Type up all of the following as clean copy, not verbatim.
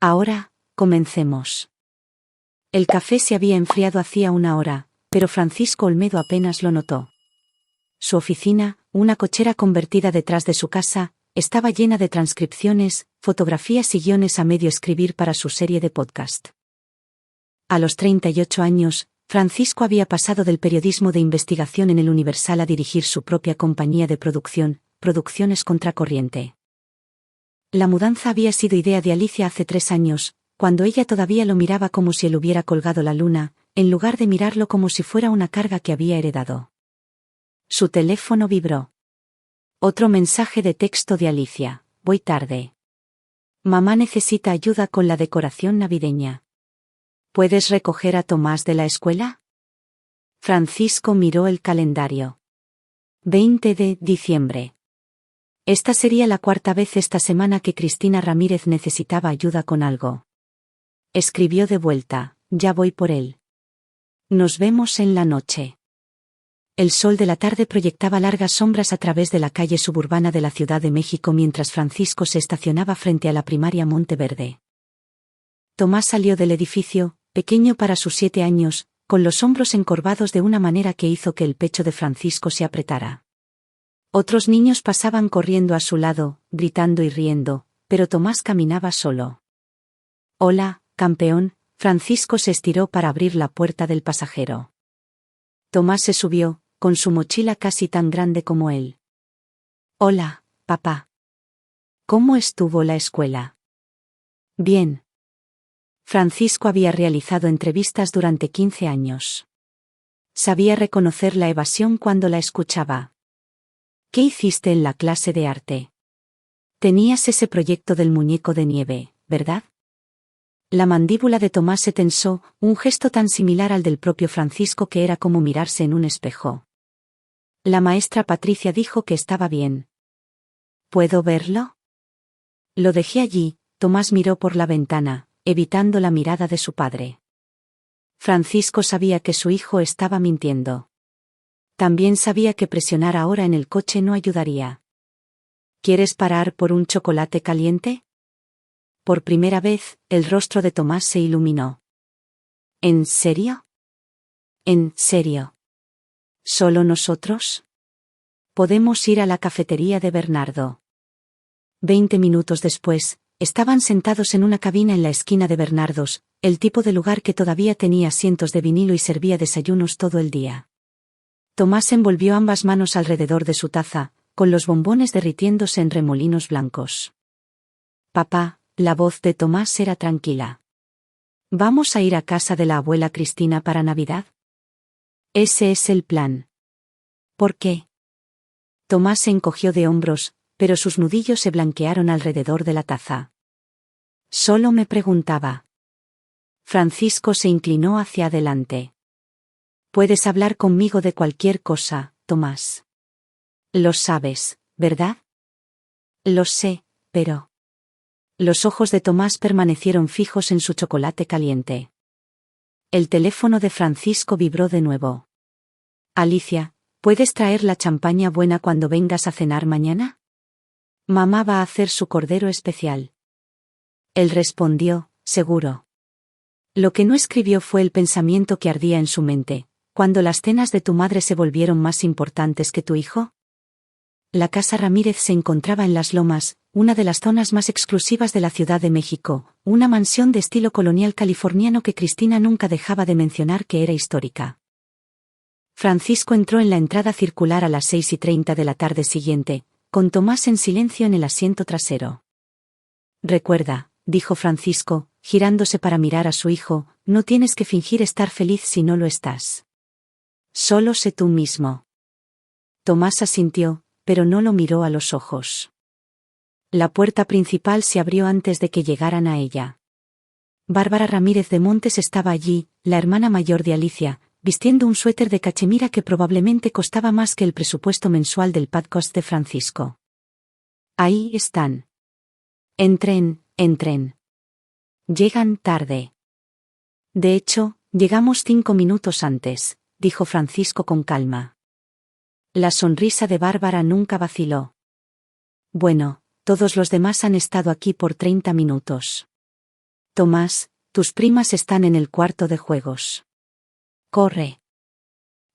Ahora, comencemos. El café se había enfriado hacía una hora, pero Francisco Olmedo apenas lo notó. Su oficina, una cochera convertida detrás de su casa, estaba llena de transcripciones, fotografías y guiones a medio escribir para su serie de podcast. A los 38 años, Francisco había pasado del periodismo de investigación en el Universal a dirigir su propia compañía de producción, Producciones Contracorriente. La mudanza había sido idea de Alicia hace 3 años, cuando ella todavía lo miraba como si él hubiera colgado la luna, en lugar de mirarlo como si fuera una carga que había heredado. Su teléfono vibró. Otro mensaje de texto de Alicia: voy tarde. Mamá necesita ayuda con la decoración navideña. ¿Puedes recoger a Tomás de la escuela? Francisco miró el calendario. 20 de diciembre. Esta sería la 4ª vez esta semana que Cristina Ramírez necesitaba ayuda con algo. Escribió de vuelta: ya voy por él. Nos vemos en la noche. El sol de la tarde proyectaba largas sombras a través de la calle suburbana de la Ciudad de México mientras Francisco se estacionaba frente a la primaria Monteverde. Tomás salió del edificio, pequeño para sus 7 años, con los hombros encorvados de una manera que hizo que el pecho de Francisco se apretara. Otros niños pasaban corriendo a su lado, gritando y riendo, pero Tomás caminaba solo. Hola, campeón. Francisco se estiró para abrir la puerta del pasajero. Tomás se subió, con su mochila casi tan grande como él. Hola, papá. ¿Cómo estuvo la escuela? Bien. Francisco había realizado entrevistas durante 15 años. Sabía reconocer la evasión cuando la escuchaba. ¿Qué hiciste en la clase de arte? Tenías ese proyecto del muñeco de nieve, ¿verdad? La mandíbula de Tomás se tensó, un gesto tan similar al del propio Francisco que era como mirarse en un espejo. La maestra Patricia dijo que estaba bien. ¿Puedo verlo? Lo dejé allí. Tomás miró por la ventana, evitando la mirada de su padre. Francisco sabía que su hijo estaba mintiendo. También sabía que presionar ahora en el coche no ayudaría. ¿Quieres parar por un chocolate caliente? Por primera vez, el rostro de Tomás se iluminó. ¿En serio? ¿En serio? ¿Solo nosotros? Podemos ir a la cafetería de Bernardo. 20 minutos después, estaban sentados en una cabina en la esquina de Bernardos, el tipo de lugar que todavía tenía asientos de vinilo y servía desayunos todo el día. Tomás envolvió ambas manos alrededor de su taza, con los bombones derritiéndose en remolinos blancos. Papá. La voz de Tomás era tranquila. ¿Vamos a ir a casa de la abuela Cristina para Navidad? Ese es el plan. ¿Por qué? Tomás se encogió de hombros, pero sus nudillos se blanquearon alrededor de la taza. Solo me preguntaba. Francisco se inclinó hacia adelante. Puedes hablar conmigo de cualquier cosa, Tomás. Lo sabes, ¿verdad? Lo sé, pero... Los ojos de Tomás permanecieron fijos en su chocolate caliente. El teléfono de Francisco vibró de nuevo. Alicia, ¿puedes traer la champaña buena cuando vengas a cenar mañana? Mamá va a hacer su cordero especial. Él respondió, seguro. Lo que no escribió fue el pensamiento que ardía en su mente: ¿cuándo las cenas de tu madre se volvieron más importantes que tu hijo? La casa Ramírez se encontraba en Las Lomas, una de las zonas más exclusivas de la Ciudad de México, una mansión de estilo colonial californiano que Cristina nunca dejaba de mencionar que era histórica. Francisco entró en la entrada circular a las 6:30 de la tarde siguiente, con Tomás en silencio en el asiento trasero. Recuerda, dijo Francisco, girándose para mirar a su hijo, no tienes que fingir estar feliz si no lo estás. Solo sé tú mismo. Tomás asintió, pero no lo miró a los ojos. La puerta principal se abrió antes de que llegaran a ella. Bárbara Ramírez de Montes estaba allí, la hermana mayor de Alicia, vistiendo un suéter de cachemira que probablemente costaba más que el presupuesto mensual del podcast de Francisco. Ahí están. Entren, entren. Llegan tarde. De hecho, llegamos 5 minutos antes, dijo Francisco con calma. La sonrisa de Bárbara nunca vaciló. Bueno, todos los demás han estado aquí por 30 minutos. Tomás, tus primas están en el cuarto de juegos. Corre.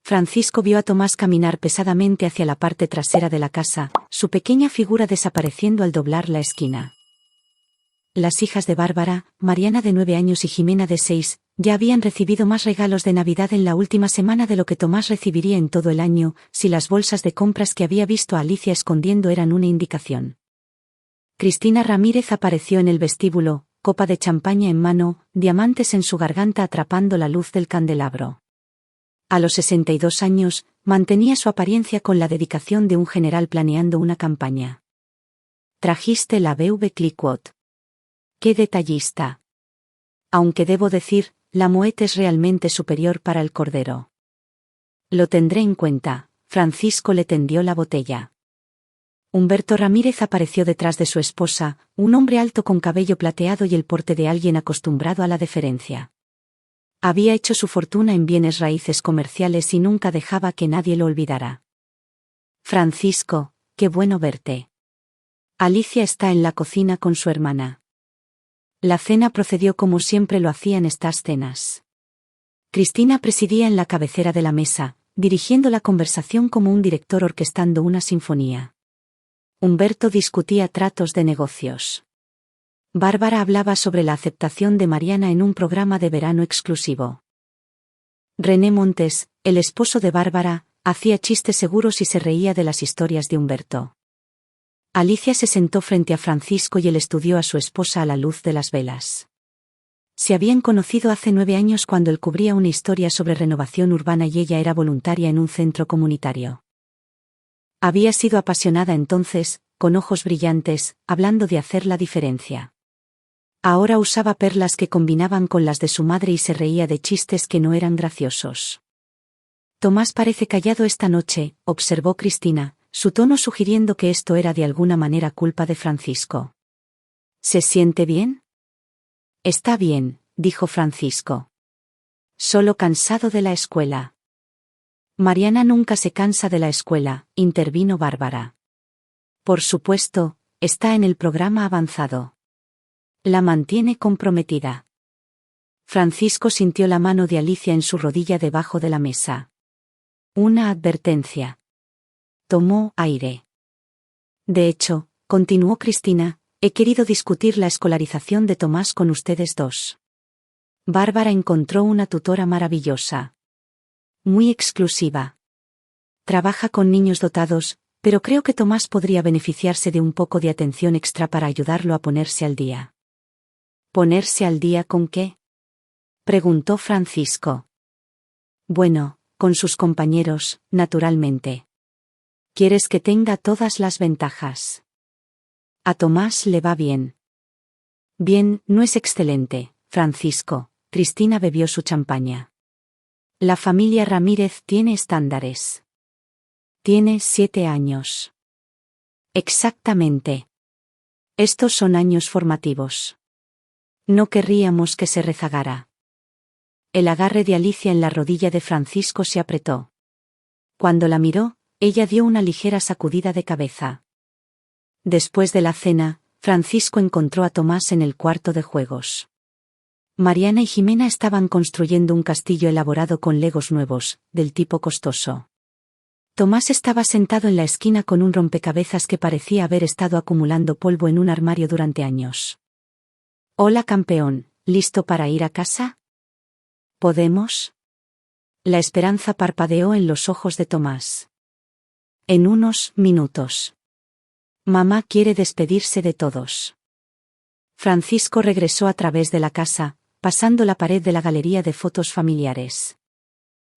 Francisco vio a Tomás caminar pesadamente hacia la parte trasera de la casa, su pequeña figura desapareciendo al doblar la esquina. Las hijas de Bárbara, Mariana de 9 años y Jimena de 6, ya habían recibido más regalos de Navidad en la última semana de lo que Tomás recibiría en todo el año, si las bolsas de compras que había visto a Alicia escondiendo eran una indicación. Cristina Ramírez apareció en el vestíbulo, copa de champaña en mano, diamantes en su garganta atrapando la luz del candelabro. A los 62 años, mantenía su apariencia con la dedicación de un general planeando una campaña. Trajiste la Veuve Clicquot. ¡Qué detallista! Aunque debo decir, la Moet es realmente superior para el cordero. Lo tendré en cuenta. Francisco le tendió la botella. Humberto Ramírez apareció detrás de su esposa, un hombre alto con cabello plateado y el porte de alguien acostumbrado a la deferencia. Había hecho su fortuna en bienes raíces comerciales y nunca dejaba que nadie lo olvidara. Francisco, qué bueno verte. Alicia está en la cocina con su hermana. La cena procedió como siempre lo hacía en estas cenas. Cristina presidía en la cabecera de la mesa, dirigiendo la conversación como un director orquestando una sinfonía. Humberto discutía tratos de negocios. Bárbara hablaba sobre la aceptación de Mariana en un programa de verano exclusivo. René Montes, el esposo de Bárbara, hacía chistes seguros y se reía de las historias de Humberto. Alicia se sentó frente a Francisco y él estudió a su esposa a la luz de las velas. Se habían conocido hace 9 años cuando él cubría una historia sobre renovación urbana y ella era voluntaria en un centro comunitario. Había sido apasionada entonces, con ojos brillantes, hablando de hacer la diferencia. Ahora usaba perlas que combinaban con las de su madre y se reía de chistes que no eran graciosos. Tomás parece callado esta noche, observó Cristina, su tono sugiriendo que esto era de alguna manera culpa de Francisco. ¿Se siente bien? Está bien, dijo Francisco. Solo cansado de la escuela. Mariana nunca se cansa de la escuela, intervino Bárbara. Por supuesto, está en el programa avanzado. La mantiene comprometida. Francisco sintió la mano de Alicia en su rodilla debajo de la mesa. Una advertencia. Tomó aire. De hecho, continuó Cristina, he querido discutir la escolarización de Tomás con ustedes dos. Bárbara encontró una tutora maravillosa. Muy exclusiva. Trabaja con niños dotados, pero creo que Tomás podría beneficiarse de un poco de atención extra para ayudarlo a ponerse al día. ¿Ponerse al día con qué? Preguntó Francisco. Bueno, con sus compañeros, naturalmente. Quieres que tenga todas las ventajas. A Tomás le va bien. Bien, no es excelente, Francisco. Cristina bebió su champaña. La familia Ramírez tiene estándares. Tiene 7 años. Exactamente. Estos son años formativos. No querríamos que se rezagara. El agarre de Alicia en la rodilla de Francisco se apretó. Cuando la miró, ella dio una ligera sacudida de cabeza. Después de la cena, Francisco encontró a Tomás en el cuarto de juegos. Mariana y Jimena estaban construyendo un castillo elaborado con legos nuevos, del tipo costoso. Tomás estaba sentado en la esquina con un rompecabezas que parecía haber estado acumulando polvo en un armario durante años. Hola campeón, ¿listo para ir a casa? ¿Podemos? La esperanza parpadeó en los ojos de Tomás. En unos minutos. Mamá quiere despedirse de todos. Francisco regresó a través de la casa, pasando la pared de la galería de fotos familiares.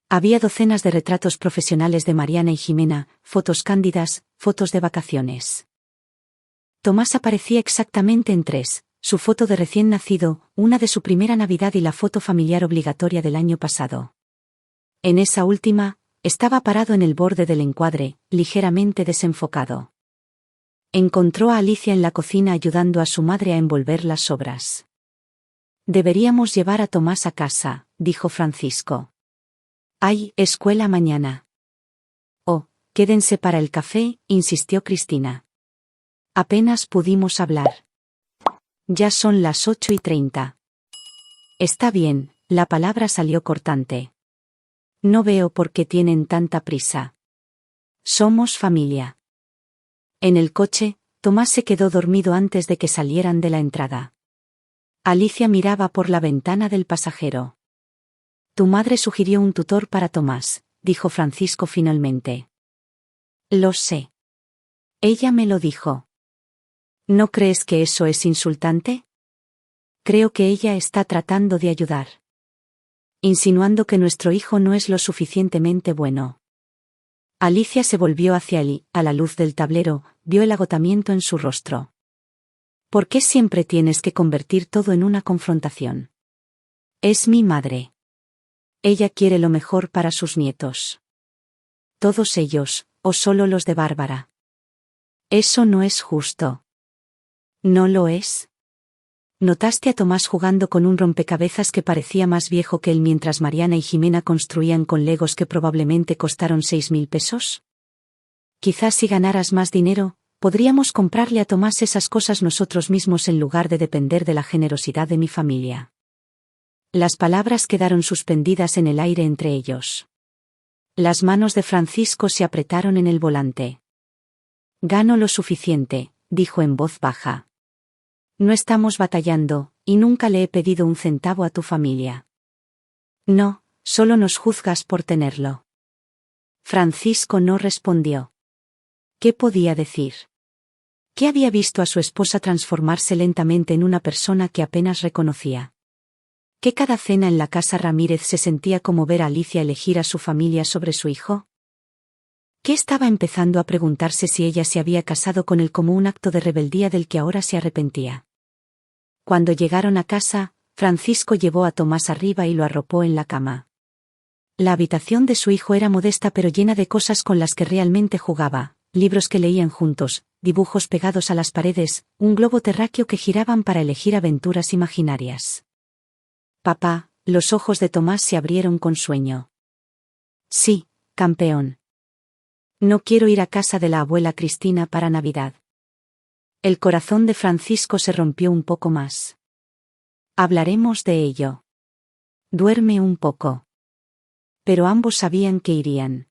Había docenas de retratos profesionales de Mariana y Jimena, fotos cándidas, fotos de vacaciones. Tomás aparecía exactamente en 3, su foto de recién nacido, una de su primera Navidad y la foto familiar obligatoria del año pasado. En esa última, estaba parado en el borde del encuadre, ligeramente desenfocado. Encontró a Alicia en la cocina ayudando a su madre a envolver las sobras. Deberíamos llevar a Tomás a casa, dijo Francisco. Hay escuela mañana. Oh, quédense para el café, insistió Cristina. Apenas pudimos hablar. Ya son las 8:30. Está bien, la palabra salió cortante. No veo por qué tienen tanta prisa. Somos familia. En el coche, Tomás se quedó dormido antes de que salieran de la entrada. Alicia miraba por la ventana del pasajero. Tu madre sugirió un tutor para Tomás, dijo Francisco finalmente. Lo sé. Ella me lo dijo. ¿No crees que eso es insultante? Creo que ella está tratando de ayudar. Insinuando que nuestro hijo no es lo suficientemente bueno. Alicia se volvió hacia él y, a la luz del tablero, vio el agotamiento en su rostro. ¿Por qué siempre tienes que convertir todo en una confrontación? Es mi madre. Ella quiere lo mejor para sus nietos. ¿Todos ellos, o solo los de Bárbara? Eso no es justo. ¿No lo es? ¿Notaste a Tomás jugando con un rompecabezas que parecía más viejo que él mientras Mariana y Jimena construían con legos que probablemente costaron 6.000 pesos? Quizás si ganaras más dinero, podríamos comprarle a Tomás esas cosas nosotros mismos en lugar de depender de la generosidad de mi familia. Las palabras quedaron suspendidas en el aire entre ellos. Las manos de Francisco se apretaron en el volante. Gano lo suficiente, dijo en voz baja. No estamos batallando, y nunca le he pedido un centavo a tu familia. No, solo nos juzgas por tenerlo. Francisco no respondió. ¿Qué podía decir? ¿Qué había visto a su esposa transformarse lentamente en una persona que apenas reconocía? ¿Que cada cena en la casa Ramírez se sentía como ver a Alicia elegir a su familia sobre su hijo? ¿Qué estaba empezando a preguntarse si ella se había casado con él como un acto de rebeldía del que ahora se arrepentía? Cuando llegaron a casa, Francisco llevó a Tomás arriba y lo arropó en la cama. La habitación de su hijo era modesta pero llena de cosas con las que realmente jugaba, libros que leían juntos, dibujos pegados a las paredes, un globo terráqueo que giraban para elegir aventuras imaginarias. Papá, los ojos de Tomás se abrieron con sueño. Sí, campeón. No quiero ir a casa de la abuela Cristina para Navidad. El corazón de Francisco se rompió un poco más. Hablaremos de ello. Duerme un poco. Pero ambos sabían que irían.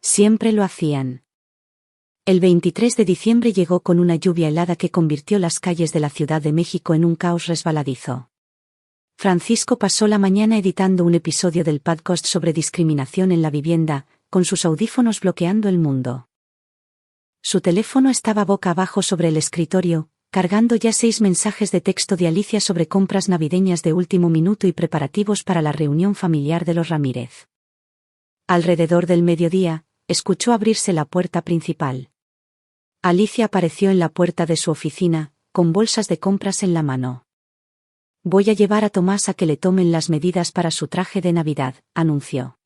Siempre lo hacían. El 23 de diciembre llegó con una lluvia helada que convirtió las calles de la Ciudad de México en un caos resbaladizo. Francisco pasó la mañana editando un episodio del podcast sobre discriminación en la vivienda, con sus audífonos bloqueando el mundo. Su teléfono estaba boca abajo sobre el escritorio, cargando ya 6 mensajes de texto de Alicia sobre compras navideñas de último minuto y preparativos para la reunión familiar de los Ramírez. Alrededor del mediodía, escuchó abrirse la puerta principal. Alicia apareció en la puerta de su oficina, con bolsas de compras en la mano. Voy a llevar a Tomás a que le tomen las medidas para su traje de Navidad, anunció.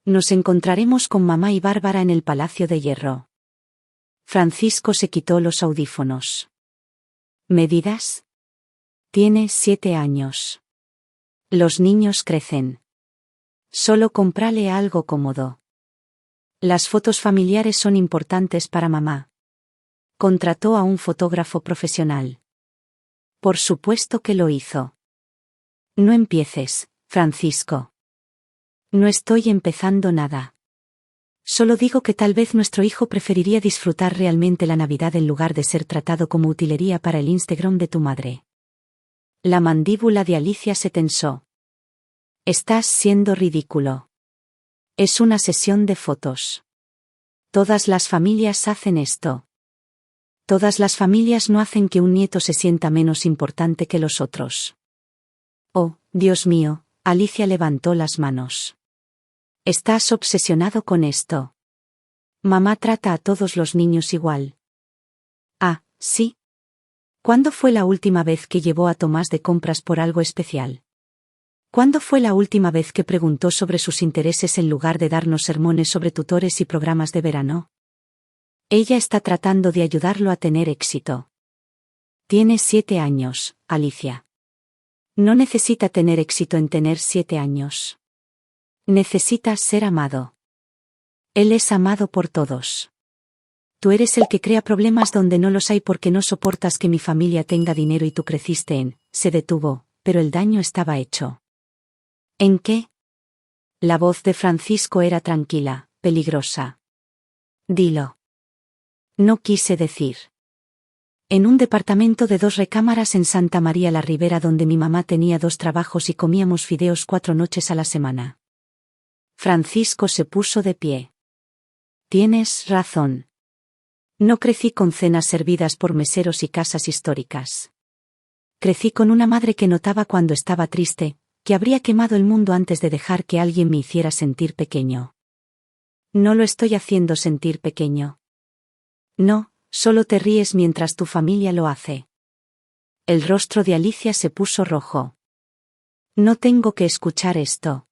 Nos encontraremos con mamá y Bárbara en el Palacio de Hierro. Francisco se quitó los audífonos. ¿Medidas? Tiene 7 años. Los niños crecen. Solo cómprale algo cómodo. Las fotos familiares son importantes para mamá. Contrató a un fotógrafo profesional. Por supuesto que lo hizo. No empieces, Francisco. No estoy empezando nada. Solo digo que tal vez nuestro hijo preferiría disfrutar realmente la Navidad en lugar de ser tratado como utilería para el Instagram de tu madre. La mandíbula de Alicia se tensó. Estás siendo ridículo. Es una sesión de fotos. Todas las familias hacen esto. Todas las familias no hacen que un nieto se sienta menos importante que los otros. Oh, Dios mío, Alicia levantó las manos. Estás obsesionado con esto. Mamá trata a todos los niños igual. Ah, ¿sí? ¿Cuándo fue la última vez que llevó a Tomás de compras por algo especial? ¿Cuándo fue la última vez que preguntó sobre sus intereses en lugar de darnos sermones sobre tutores y programas de verano? Ella está tratando de ayudarlo a tener éxito. Tiene 7 años, Alicia. No necesita tener éxito en tener 7 años. Necesita ser amado. Él es amado por todos. Tú eres el que crea problemas donde no los hay porque no soportas que mi familia tenga dinero y tú creciste en... Se detuvo, pero el daño estaba hecho. ¿En qué? La voz de Francisco era tranquila, peligrosa. Dilo. No quise decir. En un departamento de 2 recámaras en Santa María la Ribera donde mi mamá tenía 2 trabajos y comíamos fideos 4 noches a la semana. Francisco se puso de pie. Tienes razón. No crecí con cenas servidas por meseros y casas históricas. Crecí con una madre que notaba cuando estaba triste, que habría quemado el mundo antes de dejar que alguien me hiciera sentir pequeño. No lo estoy haciendo sentir pequeño. No, solo te ríes mientras tu familia lo hace. El rostro de Alicia se puso rojo. No tengo que escuchar esto.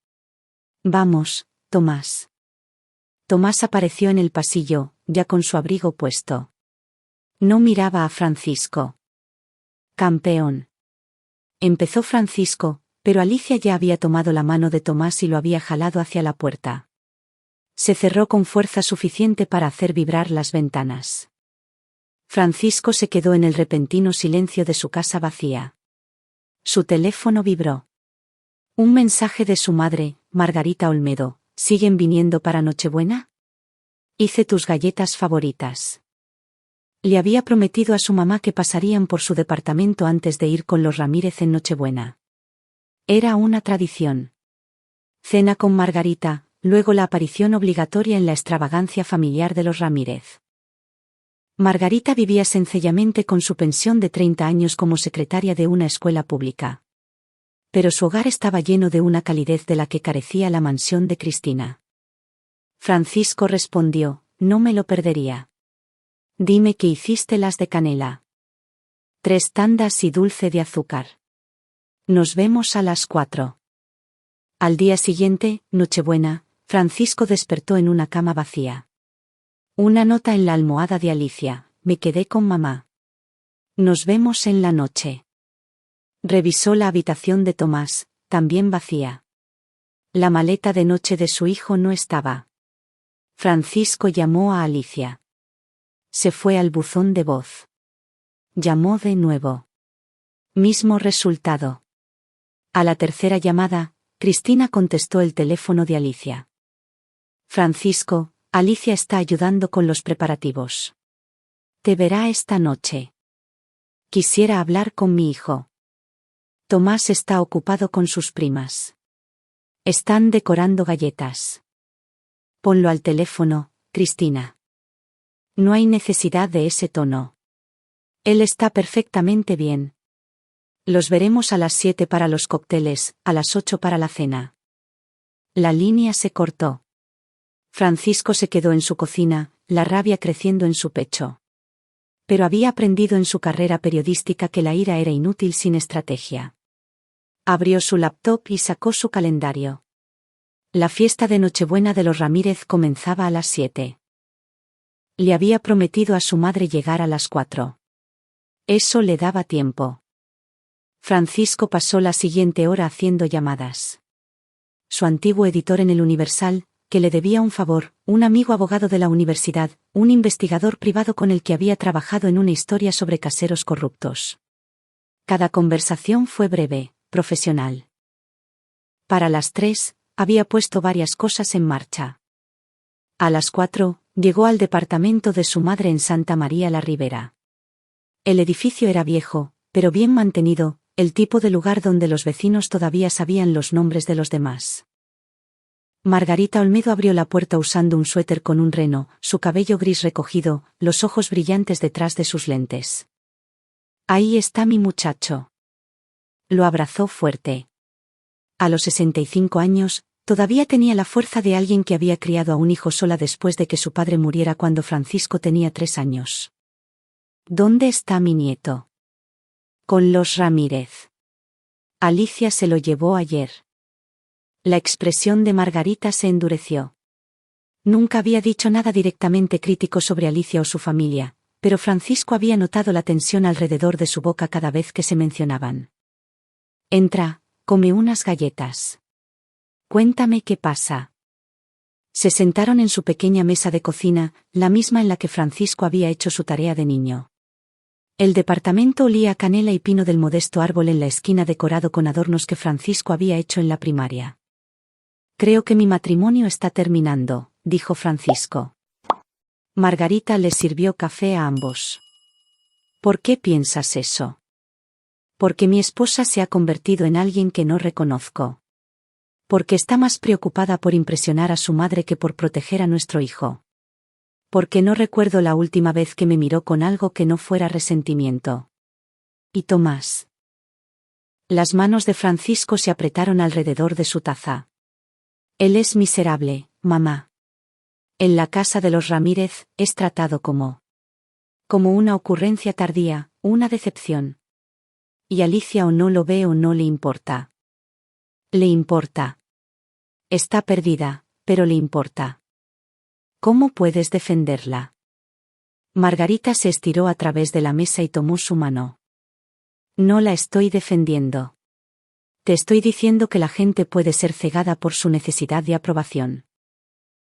Vamos, Tomás. Tomás apareció en el pasillo, ya con su abrigo puesto. No miraba a Francisco. Campeón. Empezó Francisco, pero Alicia ya había tomado la mano de Tomás y lo había jalado hacia la puerta. Se cerró con fuerza suficiente para hacer vibrar las ventanas. Francisco se quedó en el repentino silencio de su casa vacía. Su teléfono vibró. Un mensaje de su madre, Margarita Olmedo. ¿Siguen viniendo para Nochebuena? Hice tus galletas favoritas. Le había prometido a su mamá que pasarían por su departamento antes de ir con los Ramírez en Nochebuena. Era una tradición. Cena con Margarita, luego la aparición obligatoria en la extravagancia familiar de los Ramírez. Margarita vivía sencillamente con su pensión de 30 años como secretaria de una escuela pública. Pero su hogar estaba lleno de una calidez de la que carecía la mansión de Cristina. Francisco respondió, no me lo perdería. Dime que hiciste las de canela. 3 tandas y dulce de azúcar. Nos vemos a las 4. Al día siguiente, Nochebuena, Francisco despertó en una cama vacía. Una nota en la almohada de Alicia, me quedé con mamá. Nos vemos en la noche. Revisó la habitación de Tomás, también vacía. La maleta de noche de su hijo no estaba. Francisco llamó a Alicia. Se fue al buzón de voz. Llamó de nuevo. Mismo resultado. A la tercera llamada, Cristina contestó el teléfono de Alicia. Francisco, Alicia está ayudando con los preparativos. Te verá esta noche. Quisiera hablar con mi hijo. Tomás está ocupado con sus primas. Están decorando galletas. Ponlo al teléfono, Cristina. No hay necesidad de ese tono. Él está perfectamente bien. Los veremos a las 7 para los cócteles, a las 8 para la cena. La línea se cortó. Francisco se quedó en su cocina, la rabia creciendo en su pecho. Pero había aprendido en su carrera periodística que la ira era inútil sin estrategia. Abrió su laptop y sacó su calendario. La fiesta de Nochebuena de los Ramírez comenzaba a las 7. Le había prometido a su madre llegar a las 4. Eso le daba tiempo. Francisco pasó la siguiente hora haciendo llamadas. Su antiguo editor en El Universal, que le debía un favor, un amigo abogado de la universidad, un investigador privado con el que había trabajado en una historia sobre caseros corruptos. Cada conversación fue breve, profesional. Para las 3, había puesto varias cosas en marcha. A las 4, llegó al departamento de su madre en Santa María la Ribera. El edificio era viejo, pero bien mantenido, el tipo de lugar donde los vecinos todavía sabían los nombres de los demás. Margarita Olmedo abrió la puerta usando un suéter con un reno, su cabello gris recogido, los ojos brillantes detrás de sus lentes. Ahí está mi muchacho. Lo abrazó fuerte. A los 65 años, todavía tenía la fuerza de alguien que había criado a un hijo sola después de que su padre muriera cuando Francisco tenía 3 años. ¿Dónde está mi nieto? Con los Ramírez. Alicia se lo llevó ayer. La expresión de Margarita se endureció. Nunca había dicho nada directamente crítico sobre Alicia o su familia, pero Francisco había notado la tensión alrededor de su boca cada vez que se mencionaban. Entra, come unas galletas. Cuéntame qué pasa. Se sentaron en su pequeña mesa de cocina, la misma en la que Francisco había hecho su tarea de niño. El departamento olía a canela y pino del modesto árbol en la esquina decorado con adornos que Francisco había hecho en la primaria. Creo que mi matrimonio está terminando, dijo Francisco. Margarita les sirvió café a ambos. ¿Por qué piensas eso? Porque mi esposa se ha convertido en alguien que no reconozco. Porque está más preocupada por impresionar a su madre que por proteger a nuestro hijo. Porque no recuerdo la última vez que me miró con algo que no fuera resentimiento. ¿Y Tomás? Las manos de Francisco se apretaron alrededor de su taza. Él es miserable, mamá. En la casa de los Ramírez, es tratado como una ocurrencia tardía, una decepción. Y Alicia o no lo ve o no le importa. Le importa. Está perdida, pero le importa. ¿Cómo puedes defenderla? Margarita se estiró a través de la mesa y tomó su mano. No la estoy defendiendo. Te estoy diciendo que la gente puede ser cegada por su necesidad de aprobación.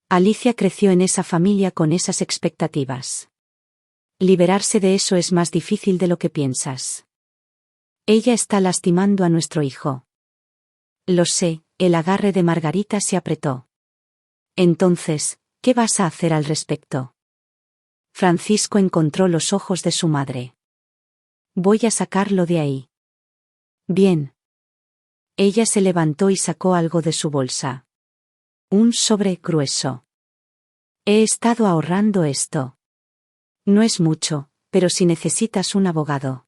Alicia creció en esa familia con esas expectativas. Liberarse de eso es más difícil de lo que piensas. Ella está lastimando a nuestro hijo. Lo sé, el agarre de Margarita se apretó. Entonces, ¿qué vas a hacer al respecto? Francisco encontró los ojos de su madre. Voy a sacarlo de ahí. Bien. Ella se levantó y sacó algo de su bolsa. Un sobre grueso. He estado ahorrando esto. No es mucho, pero si necesitas un abogado.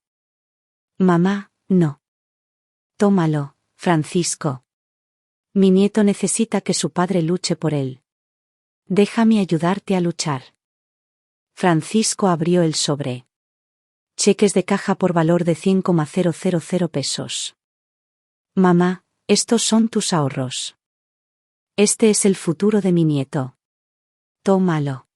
Mamá, no. Tómalo, Francisco. Mi nieto necesita que su padre luche por él. Déjame ayudarte a luchar. Francisco abrió el sobre. Cheques de caja por valor de 100,000 pesos. Mamá, estos son tus ahorros. Este es el futuro de mi nieto. Tómalo.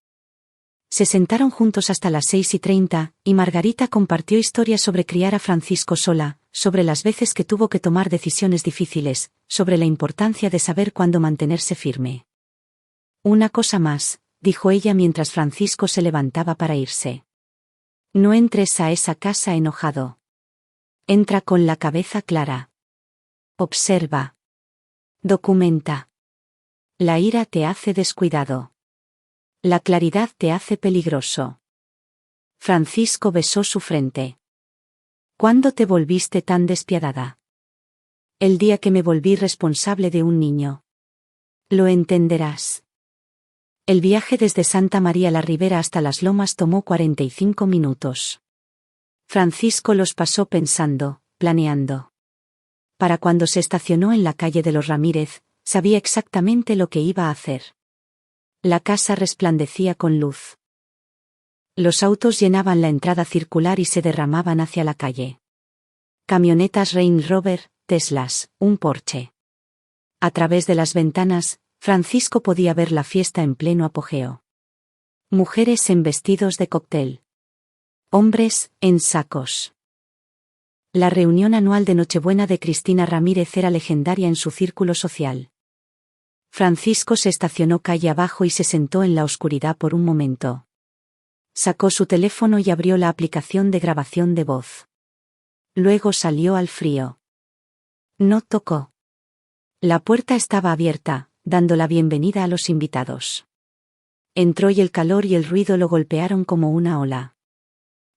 Se sentaron juntos hasta las 6:30, y Margarita compartió historias sobre criar a Francisco sola, sobre las veces que tuvo que tomar decisiones difíciles, sobre la importancia de saber cuándo mantenerse firme. Una cosa más, dijo ella mientras Francisco se levantaba para irse. No entres a esa casa enojado. Entra con la cabeza clara. Observa. Documenta. La ira te hace descuidado. La claridad te hace peligroso. Francisco besó su frente. ¿Cuándo te volviste tan despiadada? El día que me volví responsable de un niño. Lo entenderás. El viaje desde Santa María la Ribera hasta Las Lomas tomó 45 minutos. Francisco los pasó pensando, planeando. Para cuando se estacionó en la calle de los Ramírez, sabía exactamente lo que iba a hacer. La casa resplandecía con luz. Los autos llenaban la entrada circular y se derramaban hacia la calle. Camionetas Range Rover, Teslas, un Porsche. A través de las ventanas, Francisco podía ver la fiesta en pleno apogeo. Mujeres en vestidos de cóctel. Hombres, en sacos. La reunión anual de Nochebuena de Cristina Ramírez era legendaria en su círculo social. Francisco se estacionó calle abajo y se sentó en la oscuridad por un momento. Sacó su teléfono y abrió la aplicación de grabación de voz. Luego salió al frío. No tocó. La puerta estaba abierta, dando la bienvenida a los invitados. Entró y el calor y el ruido lo golpearon como una ola.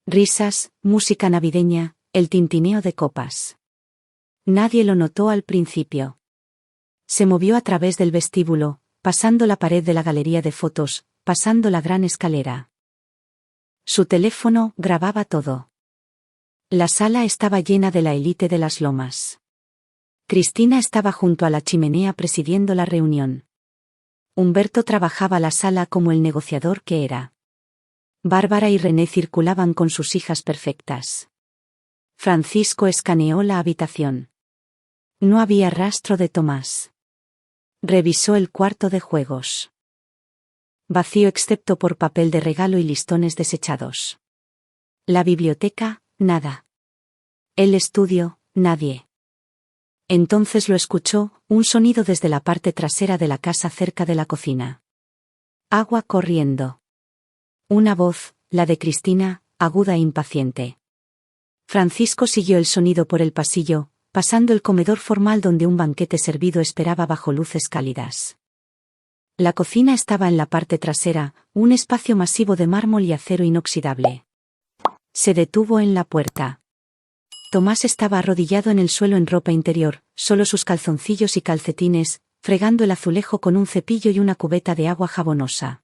Risas, música navideña, el tintineo de copas. Nadie lo notó al principio. Se movió a través del vestíbulo, pasando la pared de la galería de fotos, pasando la gran escalera. Su teléfono grababa todo. La sala estaba llena de la élite de Las Lomas. Cristina estaba junto a la chimenea presidiendo la reunión. Humberto trabajaba la sala como el negociador que era. Bárbara y René circulaban con sus hijas perfectas. Francisco escaneó la habitación. No había rastro de Tomás. Revisó el cuarto de juegos. Vacío excepto por papel de regalo y listones desechados. La biblioteca, nada. El estudio, nadie. Entonces lo escuchó, un sonido desde la parte trasera de la casa cerca de la cocina. Agua corriendo. Una voz, la de Cristina, aguda e impaciente. Francisco siguió el sonido por el pasillo, pasando el comedor formal donde un banquete servido esperaba bajo luces cálidas. La cocina estaba en la parte trasera, un espacio masivo de mármol y acero inoxidable. Se detuvo en la puerta. Tomás estaba arrodillado en el suelo en ropa interior, solo sus calzoncillos y calcetines, fregando el azulejo con un cepillo y una cubeta de agua jabonosa.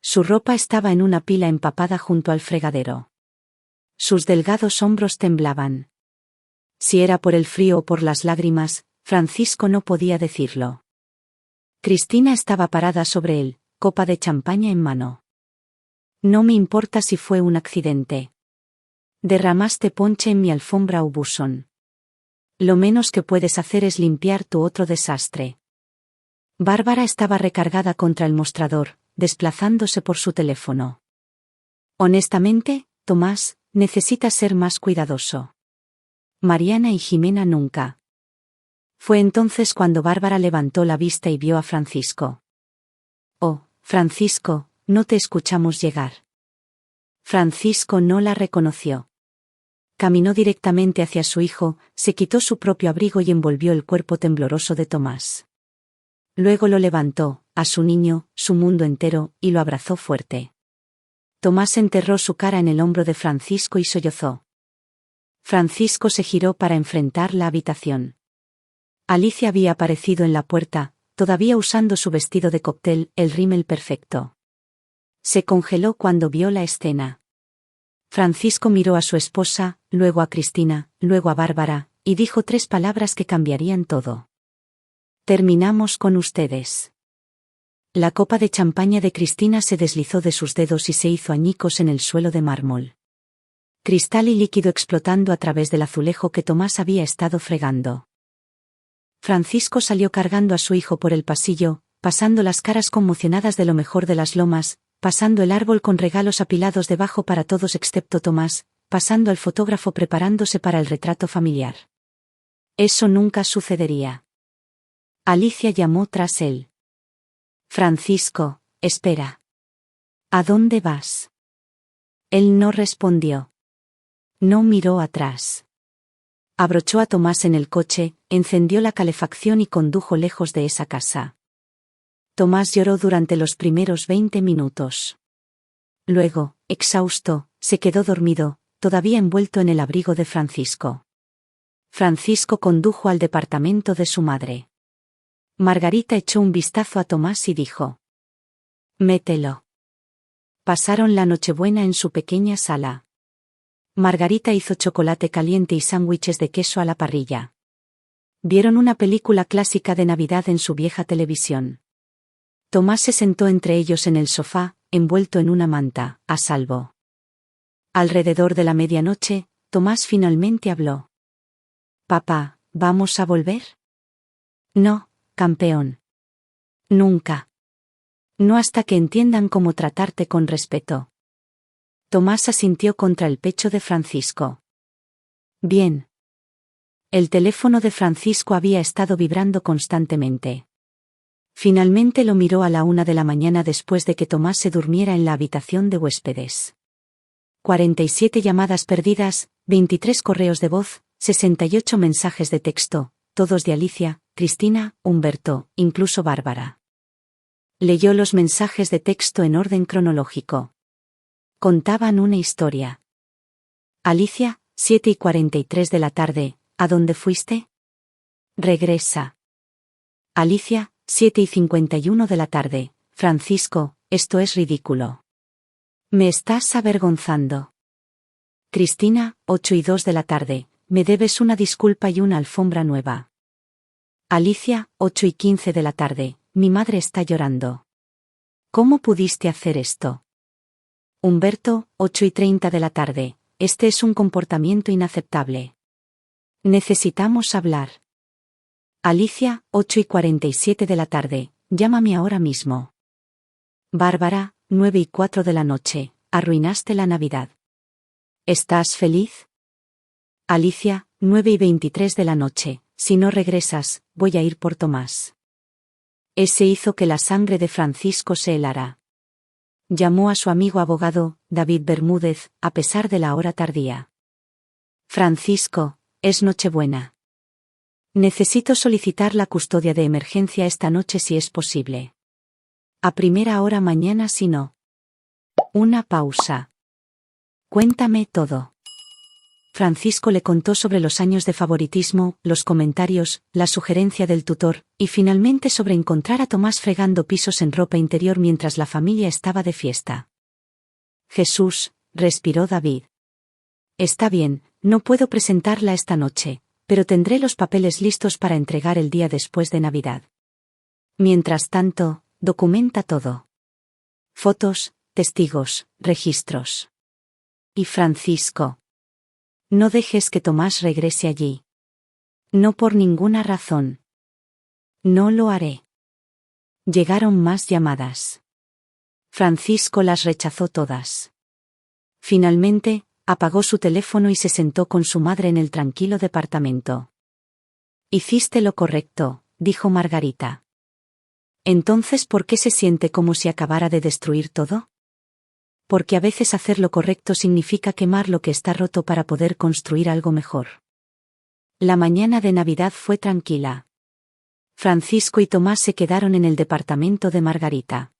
Su ropa estaba en una pila empapada junto al fregadero. Sus delgados hombros temblaban. Si era por el frío o por las lágrimas, Francisco no podía decirlo. Cristina estaba parada sobre él, copa de champaña en mano. No me importa si fue un accidente. Derramaste ponche en mi alfombra o buzón. Lo menos que puedes hacer es limpiar tu otro desastre. Bárbara estaba recargada contra el mostrador, desplazándose por su teléfono. Honestamente, Tomás, necesitas ser más cuidadoso. Mariana y Jimena nunca. Fue entonces cuando Bárbara levantó la vista y vio a Francisco. Oh, Francisco, no te escuchamos llegar. Francisco no la reconoció. Caminó directamente hacia su hijo, se quitó su propio abrigo y envolvió el cuerpo tembloroso de Tomás. Luego lo levantó, a su niño, su mundo entero, y lo abrazó fuerte. Tomás enterró su cara en el hombro de Francisco y sollozó. Francisco se giró para enfrentar la habitación. Alicia había aparecido en la puerta, todavía usando su vestido de cóctel, el rímel perfecto. Se congeló cuando vio la escena. Francisco miró a su esposa, luego a Cristina, luego a Bárbara, y dijo 3 palabras que cambiarían todo. Terminamos con ustedes. La copa de champaña de Cristina se deslizó de sus dedos y se hizo añicos en el suelo de mármol. Cristal y líquido explotando a través del azulejo que Tomás había estado fregando. Francisco salió cargando a su hijo por el pasillo, pasando las caras conmocionadas de lo mejor de las lomas, pasando el árbol con regalos apilados debajo para todos excepto Tomás, pasando al fotógrafo preparándose para el retrato familiar. Eso nunca sucedería. Alicia llamó tras él. Francisco, espera. ¿A dónde vas? Él no respondió. No miró atrás. Abrochó a Tomás en el coche, encendió la calefacción y condujo lejos de esa casa. Tomás lloró durante los primeros 20 minutos. Luego, exhausto, se quedó dormido, todavía envuelto en el abrigo de Francisco. Francisco condujo al departamento de su madre. Margarita echó un vistazo a Tomás y dijo: «Mételo». Pasaron la Nochebuena en su pequeña sala. Margarita hizo chocolate caliente y sándwiches de queso a la parrilla. Vieron una película clásica de Navidad en su vieja televisión. Tomás se sentó entre ellos en el sofá, envuelto en una manta, a salvo. Alrededor de la medianoche, Tomás finalmente habló. «Papá, ¿vamos a volver?» «No, campeón. Nunca. No hasta que entiendan cómo tratarte con respeto». Tomás asintió contra el pecho de Francisco. «Bien». El teléfono de Francisco había estado vibrando constantemente. Finalmente lo miró a la 1 de la mañana después de que Tomás se durmiera en la habitación de huéspedes. 47 llamadas perdidas, 23 correos de voz, 68 mensajes de texto, todos de Alicia, Cristina, Humberto, incluso Bárbara. Leyó los mensajes de texto en orden cronológico. Contaban una historia. Alicia, 7:43 de la tarde, ¿a dónde fuiste? Regresa. Alicia, 7:51 de la tarde, Francisco, esto es ridículo. Me estás avergonzando. Cristina, 8:02 de la tarde, me debes una disculpa y una alfombra nueva. Alicia, 8:15 de la tarde, mi madre está llorando. ¿Cómo pudiste hacer esto? Humberto, 8:30 de la tarde, este es un comportamiento inaceptable. Necesitamos hablar. Alicia, 8:47 de la tarde, llámame ahora mismo. Bárbara, 9:04 de la noche, arruinaste la Navidad. ¿Estás feliz? Alicia, 9:23 de la noche, si no regresas, voy a ir por Tomás. Ese hizo que la sangre de Francisco se helara. Llamó a su amigo abogado, David Bermúdez, a pesar de la hora tardía. Francisco, es Nochebuena. Necesito solicitar la custodia de emergencia esta noche si es posible. A primera hora mañana si no. Una pausa. Cuéntame todo. Francisco le contó sobre los años de favoritismo, los comentarios, la sugerencia del tutor, y finalmente sobre encontrar a Tomás fregando pisos en ropa interior mientras la familia estaba de fiesta. Jesús, respiró David. Está bien, no puedo presentarla esta noche, pero tendré los papeles listos para entregar el día después de Navidad. Mientras tanto, documenta todo. Fotos, testigos, registros. Y Francisco. No dejes que Tomás regrese allí. No por ninguna razón. No lo haré. Llegaron más llamadas. Francisco las rechazó todas. Finalmente, apagó su teléfono y se sentó con su madre en el tranquilo departamento. Hiciste lo correcto, dijo Margarita. Entonces, ¿por qué se siente como si acabara de destruir todo? Porque a veces hacer lo correcto significa quemar lo que está roto para poder construir algo mejor. La mañana de Navidad fue tranquila. Francisco y Tomás se quedaron en el departamento de Margarita.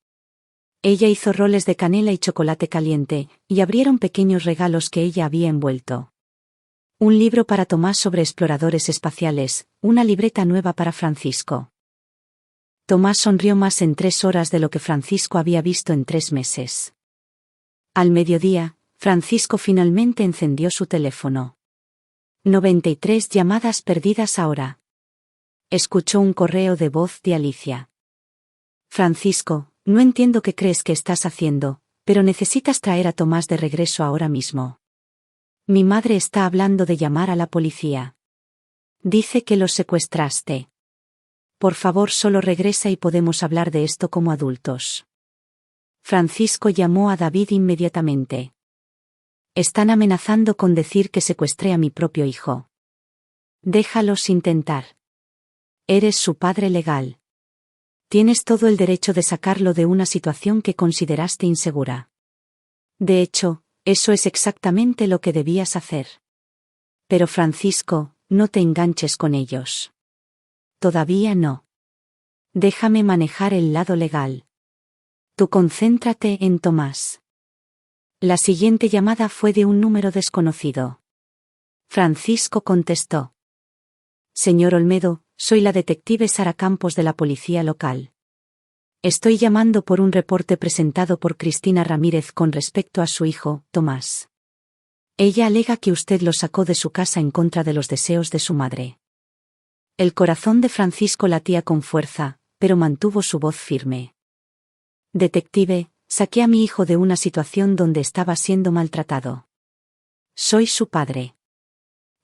Ella hizo roles de canela y chocolate caliente, y abrieron pequeños regalos que ella había envuelto. Un libro para Tomás sobre exploradores espaciales, una libreta nueva para Francisco. Tomás sonrió más en 3 horas de lo que Francisco había visto en 3 meses. Al mediodía, Francisco finalmente encendió su teléfono. 93 llamadas perdidas ahora. Escuchó un correo de voz de Alicia. Francisco, no entiendo qué crees que estás haciendo, pero necesitas traer a Tomás de regreso ahora mismo. Mi madre está hablando de llamar a la policía. Dice que lo secuestraste. Por favor, solo regresa y podemos hablar de esto como adultos. Francisco llamó a David inmediatamente. Están amenazando con decir que secuestré a mi propio hijo. Déjalos intentar. Eres su padre legal. Tienes todo el derecho de sacarlo de una situación que consideraste insegura. De hecho, eso es exactamente lo que debías hacer. Pero Francisco, no te enganches con ellos. Todavía no. Déjame manejar el lado legal. Tú concéntrate en Tomás. La siguiente llamada fue de un número desconocido. Francisco contestó. Señor Olmedo, soy la detective Sara Campos de la policía local. Estoy llamando por un reporte presentado por Cristina Ramírez con respecto a su hijo, Tomás. Ella alega que usted lo sacó de su casa en contra de los deseos de su madre. El corazón de Francisco latía con fuerza, pero mantuvo su voz firme. Detective, saqué a mi hijo de una situación donde estaba siendo maltratado. Soy su padre.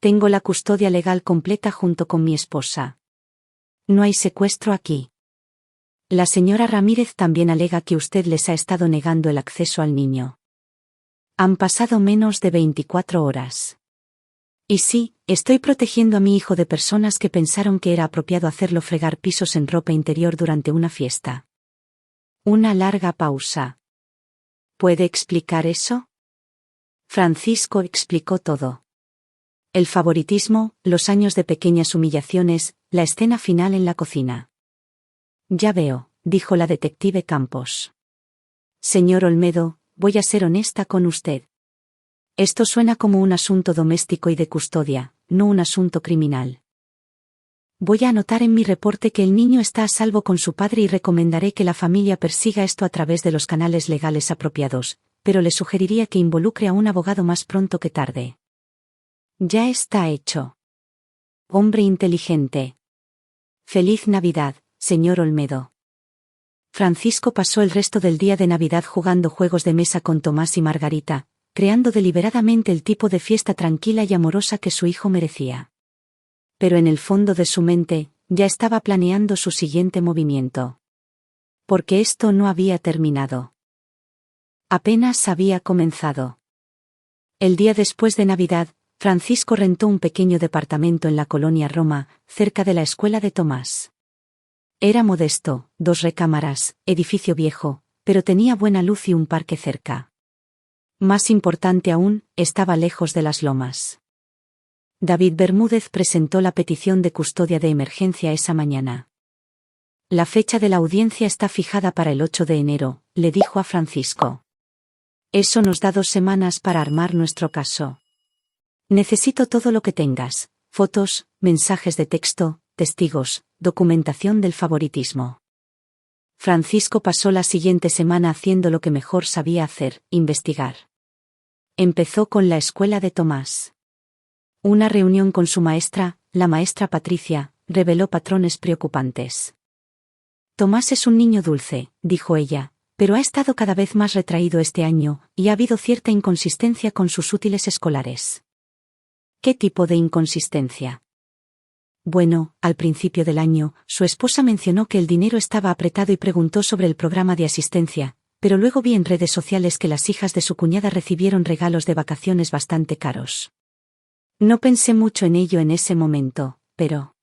Tengo la custodia legal completa junto con mi esposa. No hay secuestro aquí. La señora Ramírez también alega que usted les ha estado negando el acceso al niño. Han pasado menos de 24 horas. Y sí, estoy protegiendo a mi hijo de personas que pensaron que era apropiado hacerlo fregar pisos en ropa interior durante una fiesta. Una larga pausa. ¿Puede explicar eso? Francisco explicó todo. El favoritismo, los años de pequeñas humillaciones, la escena final en la cocina. Ya veo, dijo la detective Campos. Señor Olmedo, voy a ser honesta con usted. Esto suena como un asunto doméstico y de custodia, no un asunto criminal. Voy a anotar en mi reporte que el niño está a salvo con su padre y recomendaré que la familia persiga esto a través de los canales legales apropiados, pero le sugeriría que involucre a un abogado más pronto que tarde. Ya está hecho. Hombre inteligente. Feliz Navidad, señor Olmedo. Francisco pasó el resto del día de Navidad jugando juegos de mesa con Tomás y Margarita, creando deliberadamente el tipo de fiesta tranquila y amorosa que su hijo merecía. Pero en el fondo de su mente, ya estaba planeando su siguiente movimiento. Porque esto no había terminado. Apenas había comenzado. El día después de Navidad, Francisco rentó un pequeño departamento en la colonia Roma, cerca de la escuela de Tomás. Era modesto, 2 recámaras, edificio viejo, pero tenía buena luz y un parque cerca. Más importante aún, estaba lejos de las lomas. David Bermúdez presentó la petición de custodia de emergencia esa mañana. La fecha de la audiencia está fijada para el 8 de enero, le dijo a Francisco. Eso nos da 2 semanas para armar nuestro caso. Necesito todo lo que tengas: fotos, mensajes de texto, testigos, documentación del favoritismo. Francisco pasó la siguiente semana haciendo lo que mejor sabía hacer: investigar. Empezó con la escuela de Tomás. Una reunión con su maestra, la maestra Patricia, reveló patrones preocupantes. Tomás es un niño dulce, dijo ella, pero ha estado cada vez más retraído este año, y ha habido cierta inconsistencia con sus útiles escolares. ¿Qué tipo de inconsistencia? Bueno, al principio del año, su esposa mencionó que el dinero estaba apretado y preguntó sobre el programa de asistencia, pero luego vi en redes sociales que las hijas de su cuñada recibieron regalos de vacaciones bastante caros. No pensé mucho en ello en ese momento, pero...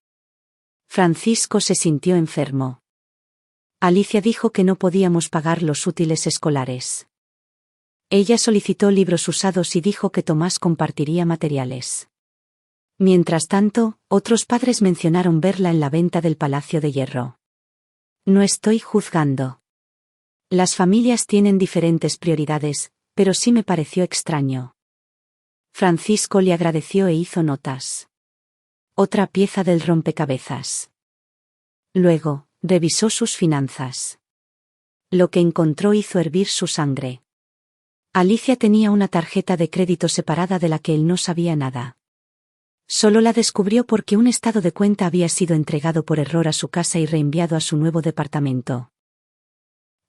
Francisco se sintió enfermo. Alicia dijo que no podíamos pagar los útiles escolares. Ella solicitó libros usados y dijo que Tomás compartiría materiales. Mientras tanto, otros padres mencionaron verla en la venta del Palacio de Hierro. No estoy juzgando. Las familias tienen diferentes prioridades, pero sí me pareció extraño. Francisco le agradeció e hizo notas. Otra pieza del rompecabezas. Luego, revisó sus finanzas. Lo que encontró hizo hervir su sangre. Alicia tenía una tarjeta de crédito separada de la que él no sabía nada. Solo la descubrió porque un estado de cuenta había sido entregado por error a su casa y reenviado a su nuevo departamento.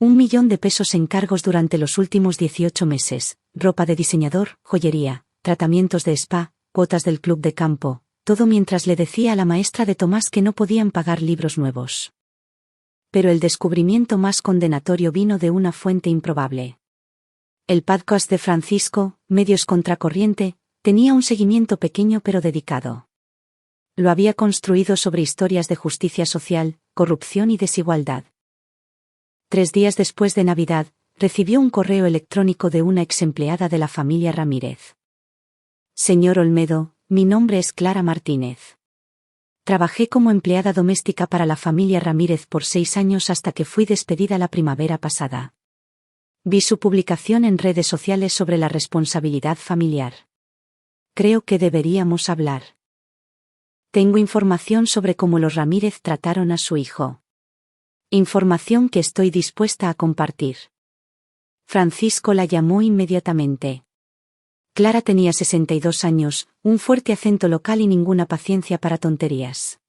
1 millón de pesos en cargos durante los últimos 18 meses, ropa de diseñador, joyería, tratamientos de spa, cuotas del club de campo, todo mientras le decía a la maestra de Tomás que no podían pagar libros nuevos. Pero el descubrimiento más condenatorio vino de una fuente improbable. El podcast de Francisco, Medios Contracorriente, tenía un seguimiento pequeño pero dedicado. Lo había construido sobre historias de justicia social, corrupción y desigualdad. 3 días después de Navidad, recibió un correo electrónico de una exempleada de la familia Ramírez. Señor Olmedo, mi nombre es Clara Martínez. Trabajé como empleada doméstica para la familia Ramírez por 6 años hasta que fui despedida la primavera pasada. Vi su publicación en redes sociales sobre la responsabilidad familiar. Creo que deberíamos hablar. Tengo información sobre cómo los Ramírez trataron a su hijo. Información que estoy dispuesta a compartir. Francisco la llamó inmediatamente. Clara tenía 62 años, un fuerte acento local y ninguna paciencia para tonterías.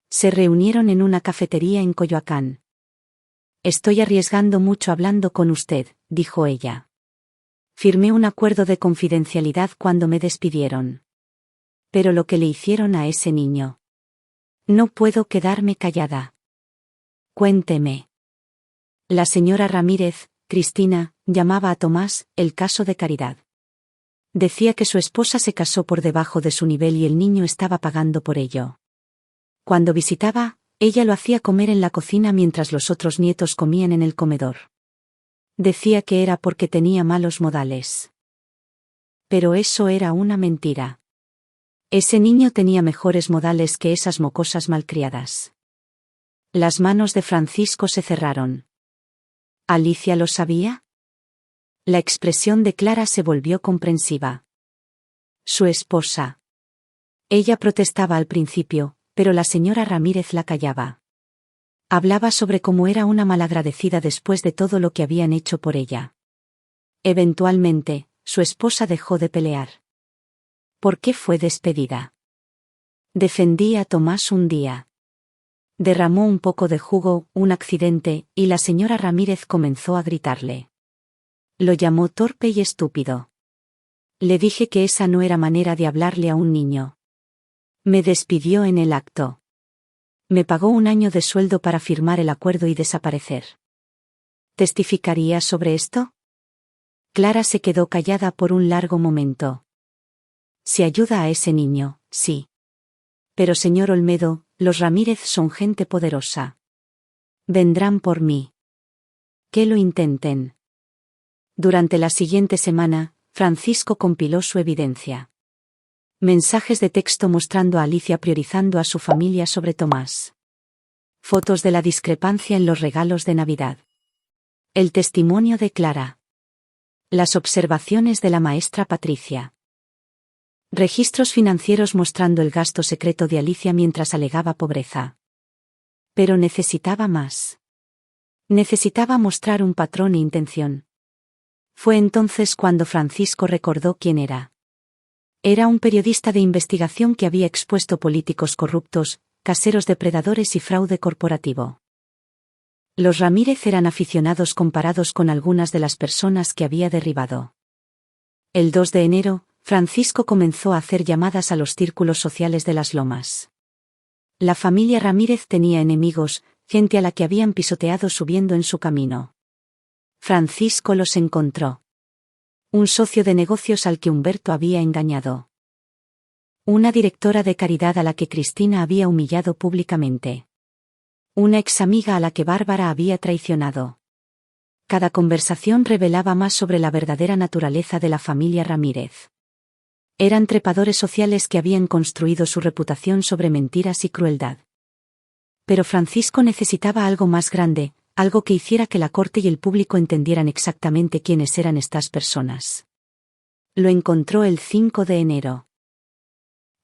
Se reunieron en una cafetería en Coyoacán. Estoy arriesgando mucho hablando con usted, dijo ella. Firmé un acuerdo de confidencialidad cuando me despidieron. Pero lo que le hicieron a ese niño. No puedo quedarme callada. Cuénteme. La señora Ramírez, Cristina, llamaba a Tomás el caso de caridad. Decía que su esposa se casó por debajo de su nivel y el niño estaba pagando por ello. Cuando visitaba, ella lo hacía comer en la cocina mientras los otros nietos comían en el comedor. Decía que era porque tenía malos modales. Pero eso era una mentira. Ese niño tenía mejores modales que esas mocosas malcriadas. Las manos de Francisco se cerraron. ¿Alicia lo sabía? La expresión de Clara se volvió comprensiva. Su esposa. Ella protestaba al principio, pero la señora Ramírez la callaba. Hablaba sobre cómo era una malagradecida después de todo lo que habían hecho por ella. Eventualmente, su esposa dejó de pelear. ¿Por qué fue despedida? Defendí a Tomás un día. Derramó un poco de jugo, un accidente, y la señora Ramírez comenzó a gritarle. Lo llamó torpe y estúpido. Le dije que esa no era manera de hablarle a un niño. Me despidió en el acto. Me pagó 1 año de sueldo para firmar el acuerdo y desaparecer. ¿Testificaría sobre esto? Clara se quedó callada por un largo momento. Si ayuda a ese niño, sí. Pero señor Olmedo, los Ramírez son gente poderosa. Vendrán por mí. Que lo intenten. Durante la siguiente semana, Francisco compiló su evidencia. Mensajes de texto mostrando a Alicia priorizando a su familia sobre Tomás. Fotos de la discrepancia en los regalos de Navidad. El testimonio de Clara. Las observaciones de la maestra Patricia. Registros financieros mostrando el gasto secreto de Alicia mientras alegaba pobreza. Pero necesitaba más. Necesitaba mostrar un patrón e intención. Fue entonces cuando Francisco recordó quién era. Era un periodista de investigación que había expuesto políticos corruptos, caseros depredadores y fraude corporativo. Los Ramírez eran aficionados comparados con algunas de las personas que había derribado. El 2 de enero, Francisco comenzó a hacer llamadas a los círculos sociales de las Lomas. La familia Ramírez tenía enemigos, gente a la que habían pisoteado subiendo en su camino. Francisco los encontró. Un socio de negocios al que Humberto había engañado. Una directora de caridad a la que Cristina había humillado públicamente. Una examiga a la que Bárbara había traicionado. Cada conversación revelaba más sobre la verdadera naturaleza de la familia Ramírez. Eran trepadores sociales que habían construido su reputación sobre mentiras y crueldad. Pero Francisco necesitaba algo más grande, algo que hiciera que la corte y el público entendieran exactamente quiénes eran estas personas. Lo encontró el 5 de enero.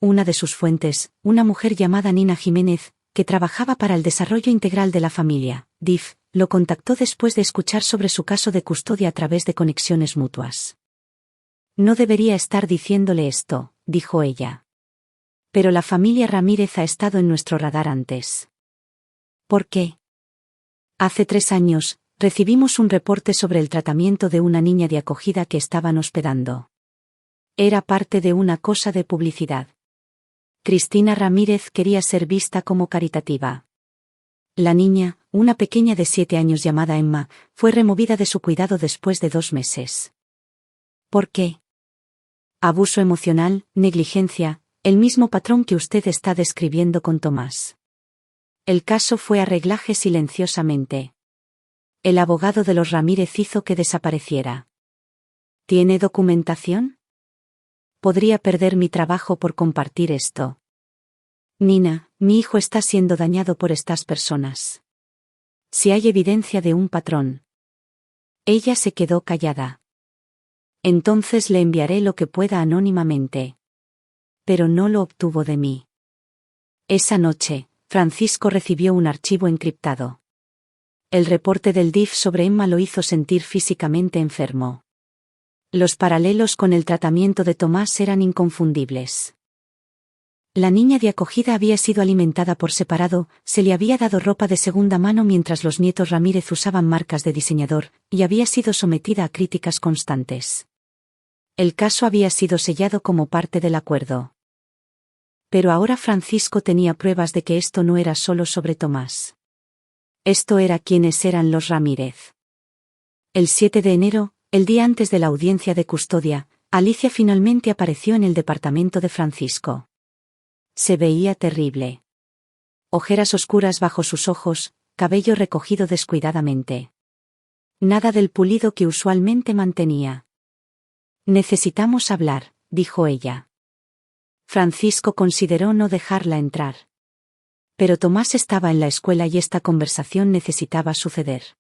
Una de sus fuentes, una mujer llamada Nina Jiménez, que trabajaba para el desarrollo integral de la familia, DIF, lo contactó después de escuchar sobre su caso de custodia a través de conexiones mutuas. No debería estar diciéndole esto, dijo ella. Pero la familia Ramírez ha estado en nuestro radar antes. ¿Por qué? Hace 3 años, recibimos un reporte sobre el tratamiento de una niña de acogida que estaban hospedando. Era parte de una cosa de publicidad. Cristina Ramírez quería ser vista como caritativa. La niña, una pequeña de 7 años llamada Emma, fue removida de su cuidado después de 2 meses. ¿Por qué? Abuso emocional, negligencia, el mismo patrón que usted está describiendo con Tomás. El caso fue arreglaje silenciosamente. El abogado de los Ramírez hizo que desapareciera. ¿Tiene documentación? Podría perder mi trabajo por compartir esto. Nina, mi hijo está siendo dañado por estas personas. Si hay evidencia de un patrón. Ella se quedó callada. Entonces le enviaré lo que pueda anónimamente. Pero no lo obtuvo de mí. Esa noche, Francisco recibió un archivo encriptado. El reporte del DIF sobre Emma lo hizo sentir físicamente enfermo. Los paralelos con el tratamiento de Tomás eran inconfundibles. La niña de acogida había sido alimentada por separado, se le había dado ropa de segunda mano mientras los nietos Ramírez usaban marcas de diseñador, y había sido sometida a críticas constantes. El caso había sido sellado como parte del acuerdo. Pero ahora Francisco tenía pruebas de que esto no era solo sobre Tomás. Esto era quiénes eran los Ramírez. El 7 de enero, el día antes de la audiencia de custodia, Alicia finalmente apareció en el departamento de Francisco. Se veía terrible. Ojeras oscuras bajo sus ojos, cabello recogido descuidadamente. Nada del pulido que usualmente mantenía. Necesitamos hablar, dijo ella. Francisco consideró no dejarla entrar. Pero Tomás estaba en la escuela y esta conversación necesitaba suceder.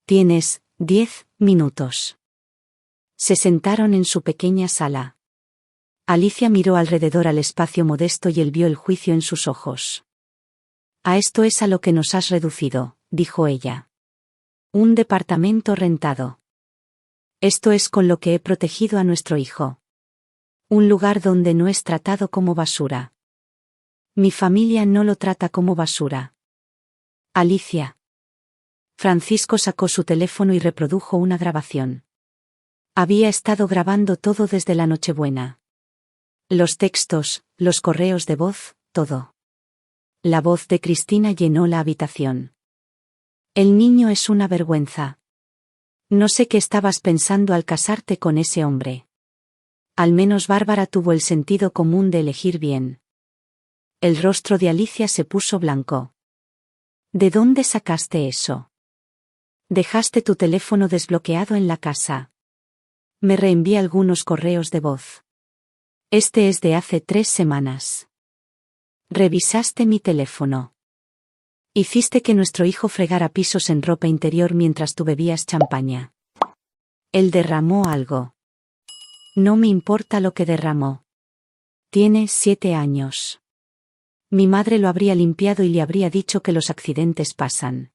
Tienes 10 minutos. Se sentaron en su pequeña sala. Alicia miró alrededor al espacio modesto y él vio el juicio en sus ojos. A esto es a lo que nos has reducido, dijo ella. Un departamento rentado. Esto es con lo que he protegido a nuestro hijo. Un lugar donde no es tratado como basura. Mi familia no lo trata como basura. Alicia. Francisco sacó su teléfono y reprodujo una grabación. Había estado grabando todo desde la Nochebuena. Los textos, los correos de voz, todo. La voz de Cristina llenó la habitación. El niño es una vergüenza. No sé qué estabas pensando al casarte con ese hombre. Al menos Bárbara tuvo el sentido común de elegir bien. El rostro de Alicia se puso blanco. ¿De dónde sacaste eso? Dejaste tu teléfono desbloqueado en la casa. Me reenvié algunos correos de voz. Este es de hace 3 semanas. Revisaste mi teléfono. Hiciste que nuestro hijo fregara pisos en ropa interior mientras tú bebías champaña. Él derramó algo. No me importa lo que derramó. Tiene 7 años. Mi madre lo habría limpiado y le habría dicho que los accidentes pasan.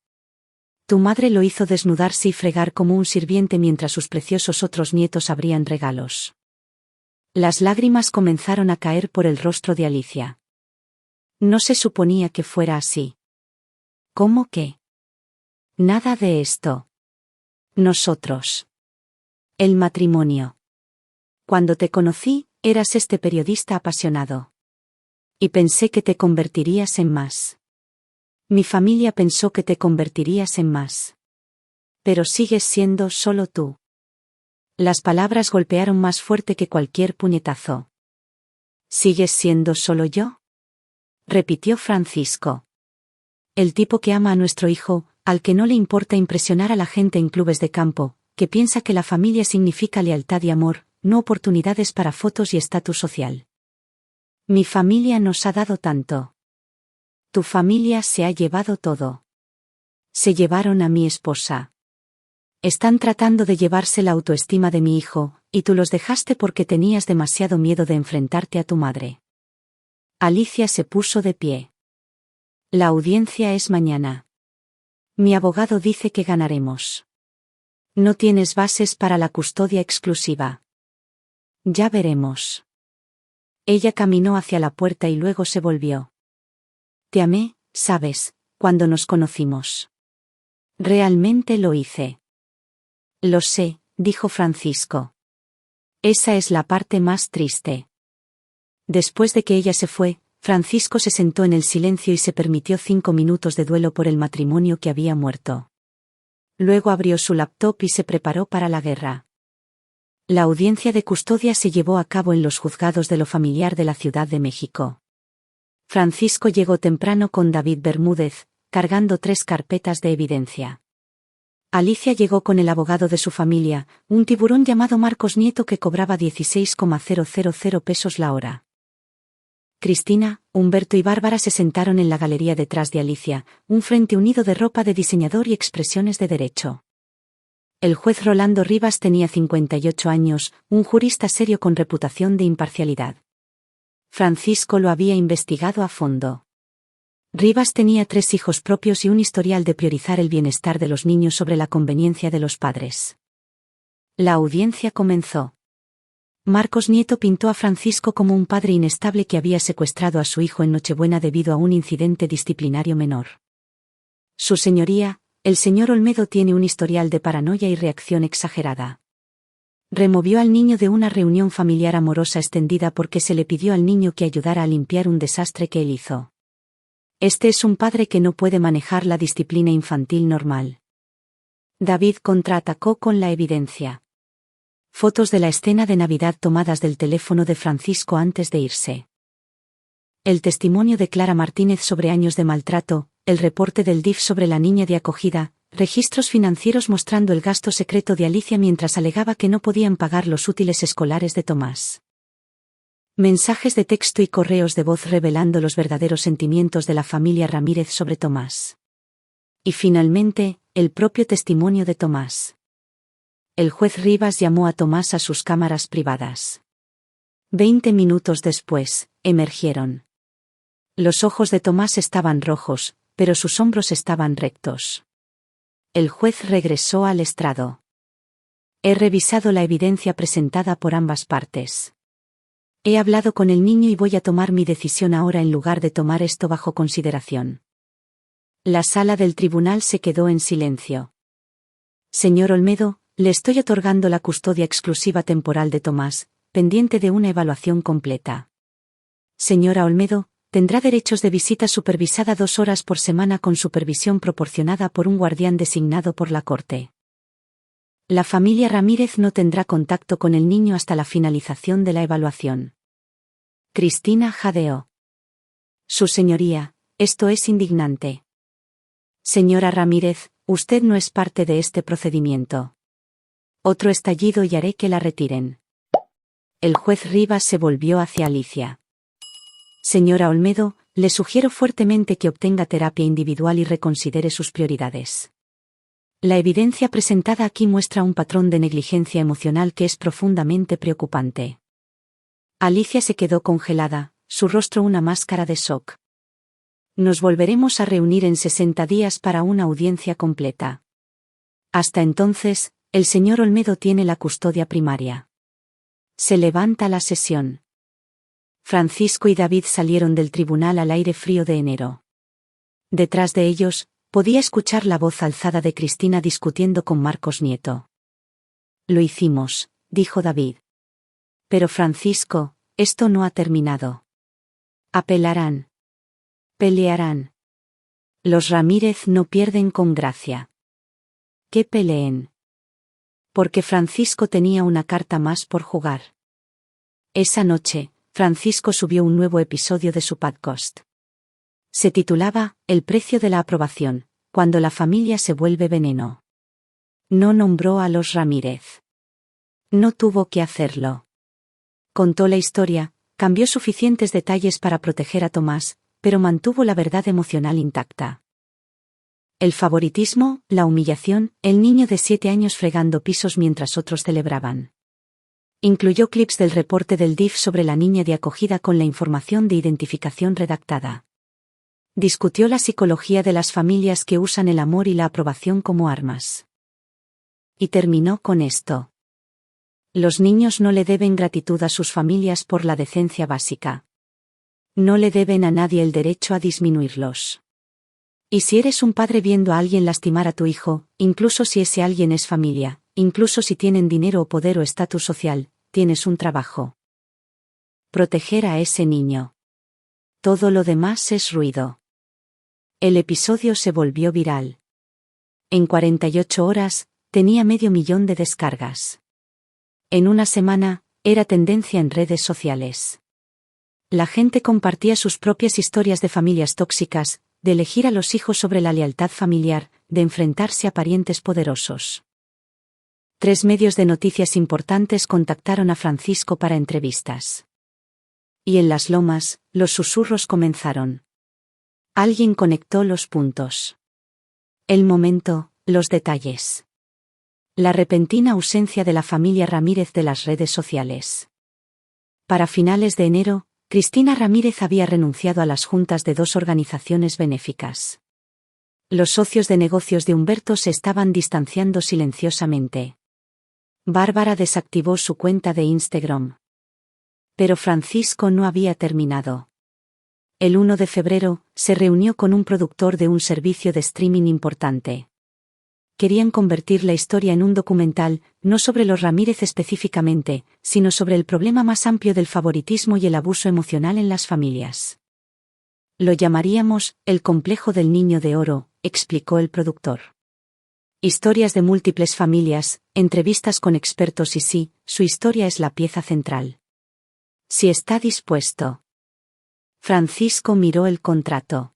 Tu madre lo hizo desnudarse y fregar como un sirviente mientras sus preciosos otros nietos abrían regalos. Las lágrimas comenzaron a caer por el rostro de Alicia. No se suponía que fuera así. ¿Cómo que? Nada de esto. Nosotros. El matrimonio. Cuando te conocí, eras este periodista apasionado. Y pensé que te convertirías en más. Mi familia pensó que te convertirías en más. Pero sigues siendo solo tú. Las palabras golpearon más fuerte que cualquier puñetazo. ¿Sigues siendo solo yo? Repitió Francisco. El tipo que ama a nuestro hijo, al que no le importa impresionar a la gente en clubes de campo, que piensa que la familia significa lealtad y amor, no oportunidades para fotos y estatus social. Mi familia nos ha dado tanto. Tu familia se ha llevado todo. Se llevaron a mi esposa. Están tratando de llevarse la autoestima de mi hijo, y tú los dejaste porque tenías demasiado miedo de enfrentarte a tu madre. Alicia se puso de pie. La audiencia es mañana. Mi abogado dice que ganaremos. No tienes bases para la custodia exclusiva. Ya veremos. Ella caminó hacia la puerta y luego se volvió. Te amé, sabes, cuando nos conocimos. Realmente lo hice. Lo sé, dijo Francisco. Esa es la parte más triste. Después de que ella se fue, Francisco se sentó en el silencio y se permitió 5 minutos de duelo por el matrimonio que había muerto. Luego abrió su laptop y se preparó para la guerra. La audiencia de custodia se llevó a cabo en los juzgados de lo familiar de la Ciudad de México. Francisco llegó temprano con David Bermúdez, cargando 3 carpetas de evidencia. Alicia llegó con el abogado de su familia, un tiburón llamado Marcos Nieto que cobraba 16,000 pesos la hora. Cristina, Humberto y Bárbara se sentaron en la galería detrás de Alicia, un frente unido de ropa de diseñador y expresiones de derecho. El juez Rolando Rivas tenía 58 años, un jurista serio con reputación de imparcialidad. Francisco lo había investigado a fondo. Rivas tenía 3 hijos propios y un historial de priorizar el bienestar de los niños sobre la conveniencia de los padres. La audiencia comenzó. Marcos Nieto pintó a Francisco como un padre inestable que había secuestrado a su hijo en Nochebuena debido a un incidente disciplinario menor. Su señoría, el señor Olmedo tiene un historial de paranoia y reacción exagerada. Removió al niño de una reunión familiar amorosa extendida porque se le pidió al niño que ayudara a limpiar un desastre que él hizo. Este es un padre que no puede manejar la disciplina infantil normal. David contraatacó con la evidencia. Fotos de la escena de Navidad tomadas del teléfono de Francisco antes de irse. El testimonio de Clara Martínez sobre años de maltrato, el reporte del DIF sobre la niña de acogida, registros financieros mostrando el gasto secreto de Alicia mientras alegaba que no podían pagar los útiles escolares de Tomás. Mensajes de texto y correos de voz revelando los verdaderos sentimientos de la familia Ramírez sobre Tomás. Y finalmente, el propio testimonio de Tomás. El juez Rivas llamó a Tomás a sus cámaras privadas. 20 minutos después, emergieron. Los ojos de Tomás estaban rojos, pero sus hombros estaban rectos. El juez regresó al estrado. He revisado la evidencia presentada por ambas partes. He hablado con el niño y voy a tomar mi decisión ahora en lugar de tomar esto bajo consideración. La sala del tribunal se quedó en silencio. Señor Olmedo, le estoy otorgando la custodia exclusiva temporal de Tomás, pendiente de una evaluación completa. Señora Olmedo, tendrá derechos de visita supervisada 2 horas por semana con supervisión proporcionada por un guardián designado por la Corte. La familia Ramírez no tendrá contacto con el niño hasta la finalización de la evaluación. Cristina jadeó. Su señoría, esto es indignante. Señora Ramírez, usted no es parte de este procedimiento. Otro estallido y haré que la retiren. El juez Rivas se volvió hacia Alicia. Señora Olmedo, le sugiero fuertemente que obtenga terapia individual y reconsidere sus prioridades. La evidencia presentada aquí muestra un patrón de negligencia emocional que es profundamente preocupante. Alicia se quedó congelada, su rostro una máscara de shock. Nos volveremos a reunir en 60 días para una audiencia completa. Hasta entonces, el señor Olmedo tiene la custodia primaria. Se levanta la sesión. Francisco y David salieron del tribunal al aire frío de enero. Detrás de ellos, podía escuchar la voz alzada de Cristina discutiendo con Marcos Nieto. Lo hicimos, dijo David. Pero Francisco, esto no ha terminado. Apelarán. Pelearán. Los Ramírez no pierden con gracia. ¿Qué peleen? Porque Francisco tenía una carta más por jugar. Esa noche, Francisco subió un nuevo episodio de su podcast. Se titulaba El precio de la aprobación, cuando la familia se vuelve veneno. No nombró a los Ramírez. No tuvo que hacerlo. Contó la historia, cambió suficientes detalles para proteger a Tomás, pero mantuvo la verdad emocional intacta. El favoritismo, la humillación, el niño de 7 años fregando pisos mientras otros celebraban. Incluyó clips del reporte del DIF sobre la niña de acogida con la información de identificación redactada. Discutió la psicología de las familias que usan el amor y la aprobación como armas. Y terminó con esto. Los niños no le deben gratitud a sus familias por la decencia básica. No le deben a nadie el derecho a disminuirlos. Y si eres un padre viendo a alguien lastimar a tu hijo, incluso si ese alguien es familia, incluso si tienen dinero o poder o estatus social, tienes un trabajo. Proteger a ese niño. Todo lo demás es ruido. El episodio se volvió viral. En 48 horas, tenía 500.000 de descargas. En una semana, era tendencia en redes sociales. La gente compartía sus propias historias de familias tóxicas, de elegir a los hijos sobre la lealtad familiar, de enfrentarse a parientes poderosos. 3 medios de noticias importantes contactaron a Francisco para entrevistas. Y en Las Lomas, los susurros comenzaron. Alguien conectó los puntos. El momento, los detalles. La repentina ausencia de la familia Ramírez de las redes sociales. Para finales de enero, Cristina Ramírez había renunciado a las juntas de 2 organizaciones benéficas. Los socios de negocios de Humberto se estaban distanciando silenciosamente. Bárbara desactivó su cuenta de Instagram. Pero Francisco no había terminado. El 1 de febrero, se reunió con un productor de un servicio de streaming importante. Querían convertir la historia en un documental, no sobre los Ramírez específicamente, sino sobre el problema más amplio del favoritismo y el abuso emocional en las familias. Lo llamaríamos, el complejo del niño de oro, explicó el productor. Historias de múltiples familias, entrevistas con expertos y sí, su historia es la pieza central. Si está dispuesto. Francisco miró el contrato.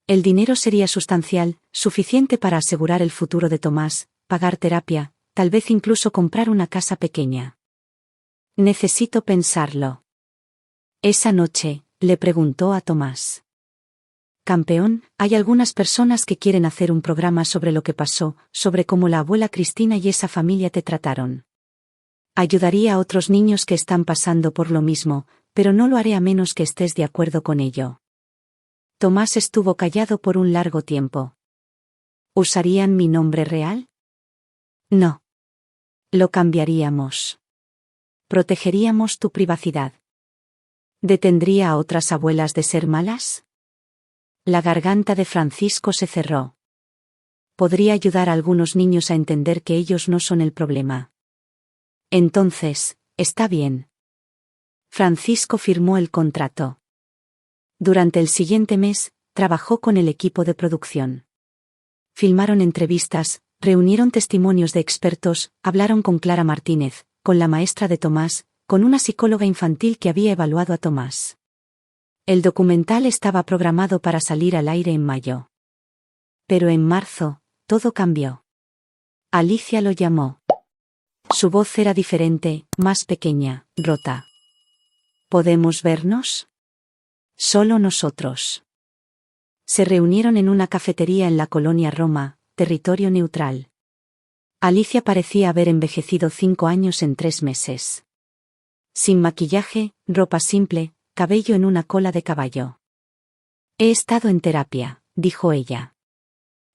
El dinero sería sustancial, suficiente para asegurar el futuro de Tomás, pagar terapia, tal vez incluso comprar una casa pequeña. Necesito pensarlo. Esa noche, le preguntó a Tomás. Campeón, hay algunas personas que quieren hacer un programa sobre lo que pasó, sobre cómo la abuela Cristina y esa familia te trataron. Ayudaría a otros niños que están pasando por lo mismo, pero no lo haré a menos que estés de acuerdo con ello. Tomás estuvo callado por un largo tiempo. ¿Usarían mi nombre real? No. Lo cambiaríamos. Protegeríamos tu privacidad. ¿Detendría a otras abuelas de ser malas? La garganta de Francisco se cerró. Podría ayudar a algunos niños a entender que ellos no son el problema. Entonces, está bien. Francisco firmó el contrato. Durante el siguiente mes, trabajó con el equipo de producción. Filmaron entrevistas, reunieron testimonios de expertos, hablaron con Clara Martínez, con la maestra de Tomás, con una psicóloga infantil que había evaluado a Tomás. El documental estaba programado para salir al aire en mayo. Pero en marzo, todo cambió. Alicia lo llamó. Su voz era diferente, más pequeña, rota. ¿Podemos vernos? Solo nosotros. Se reunieron en una cafetería en la colonia Roma, territorio neutral. Alicia parecía haber envejecido 5 años en 3 meses. Sin maquillaje, ropa simple, cabello en una cola de caballo. He estado en terapia, dijo ella.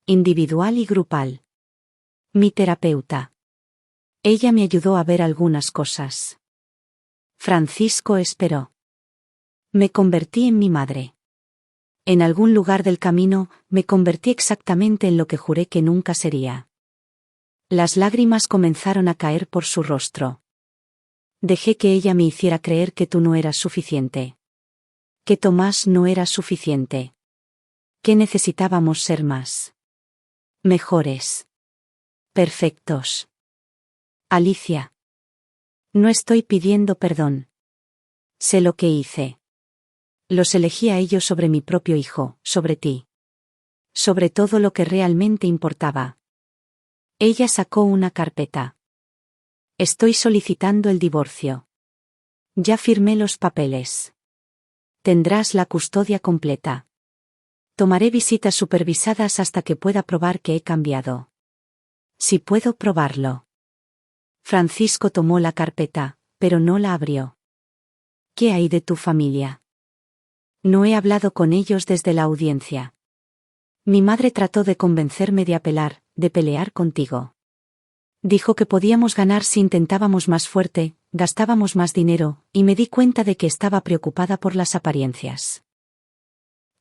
Individual y grupal. Mi terapeuta. Ella me ayudó a ver algunas cosas. Francisco esperó. Me convertí en mi madre. En algún lugar del camino, me convertí exactamente en lo que juré que nunca sería. Las lágrimas comenzaron a caer por su rostro. Dejé que ella me hiciera creer que tú no eras suficiente. Que Tomás no era suficiente. Que necesitábamos ser más. Mejores. Perfectos. Alicia. No estoy pidiendo perdón. Sé lo que hice. Los elegí a ellos sobre mi propio hijo, sobre ti. Sobre todo lo que realmente importaba. Ella sacó una carpeta. Estoy solicitando el divorcio. Ya firmé los papeles. Tendrás la custodia completa. Tomaré visitas supervisadas hasta que pueda probar que he cambiado. Si puedo probarlo. Francisco tomó la carpeta, pero no la abrió. ¿Qué hay de tu familia? No he hablado con ellos desde la audiencia. Mi madre trató de convencerme de apelar, de pelear contigo. Dijo que podíamos ganar si intentábamos más fuerte, gastábamos más dinero, y me di cuenta de que estaba preocupada por las apariencias.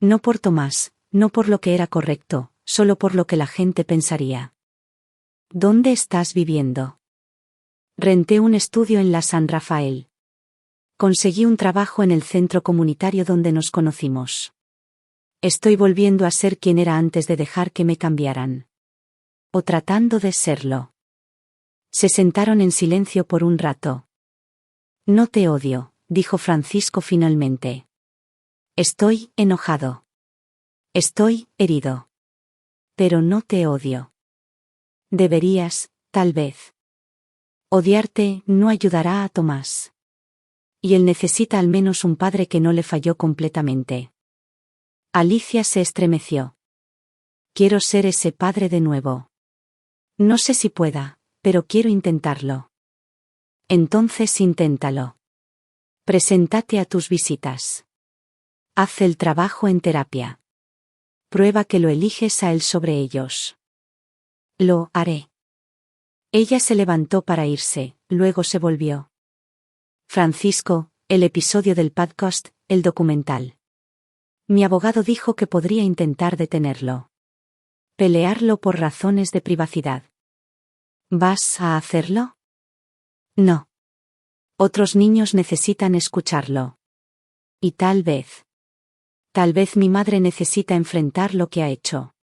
No por Tomás, no por lo que era correcto, solo por lo que la gente pensaría. ¿Dónde estás viviendo? Renté un estudio en la San Rafael. Conseguí un trabajo en el centro comunitario donde nos conocimos. Estoy volviendo a ser quien era antes de dejar que me cambiaran. O tratando de serlo. Se sentaron en silencio por un rato. No te odio, dijo Francisco finalmente. Estoy enojado. Estoy herido. Pero no te odio. Deberías, tal vez. Odiarte no ayudará a Tomás. Y él necesita al menos un padre que no le falló completamente. Alicia se estremeció. Quiero ser ese padre de nuevo. No sé si pueda, pero quiero intentarlo. Entonces inténtalo. Preséntate a tus visitas. Haz el trabajo en terapia. Prueba que lo eliges a él sobre ellos. Lo haré. Ella se levantó para irse, luego se volvió. Francisco, el episodio del podcast, el documental. Mi abogado dijo que podría intentar detenerlo. Pelearlo por razones de privacidad. ¿Vas a hacerlo? No. Otros niños necesitan escucharlo. Y tal vez mi madre necesita enfrentar lo que ha hecho.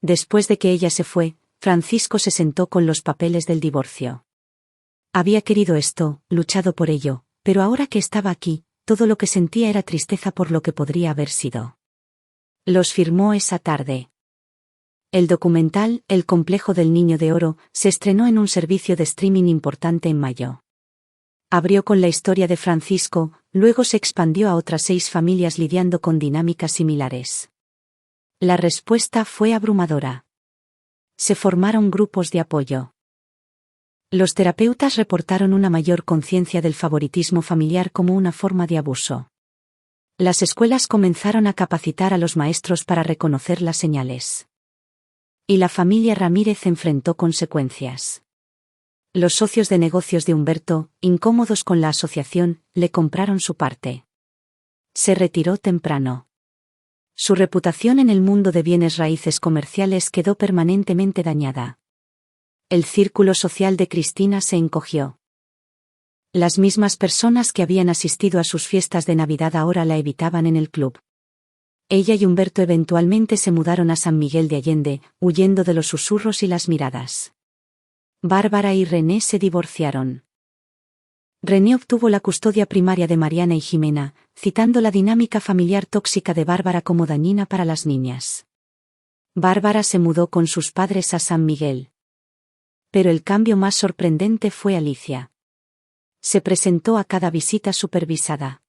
Después de que ella se fue, Francisco se sentó con los papeles del divorcio. Había querido esto, luchado por ello, pero ahora que estaba aquí, todo lo que sentía era tristeza por lo que podría haber sido. Los firmó esa tarde. El documental, El complejo del niño de oro, se estrenó en un servicio de streaming importante en mayo. Abrió con la historia de Francisco, luego se expandió a otras 6 familias lidiando con dinámicas similares. La respuesta fue abrumadora. Se formaron grupos de apoyo. Los terapeutas reportaron una mayor conciencia del favoritismo familiar como una forma de abuso. Las escuelas comenzaron a capacitar a los maestros para reconocer las señales. Y la familia Ramírez enfrentó consecuencias. Los socios de negocios de Humberto, incómodos con la asociación, le compraron su parte. Se retiró temprano. Su reputación en el mundo de bienes raíces comerciales quedó permanentemente dañada. El círculo social de Cristina se encogió. Las mismas personas que habían asistido a sus fiestas de Navidad ahora la evitaban en el club. Ella y Humberto eventualmente se mudaron a San Miguel de Allende, huyendo de los susurros y las miradas. Bárbara y René se divorciaron. René obtuvo la custodia primaria de Mariana y Jimena, citando la dinámica familiar tóxica de Bárbara como dañina para las niñas. Bárbara se mudó con sus padres a San Miguel. Pero el cambio más sorprendente fue Alicia. Se presentó a cada visita supervisada.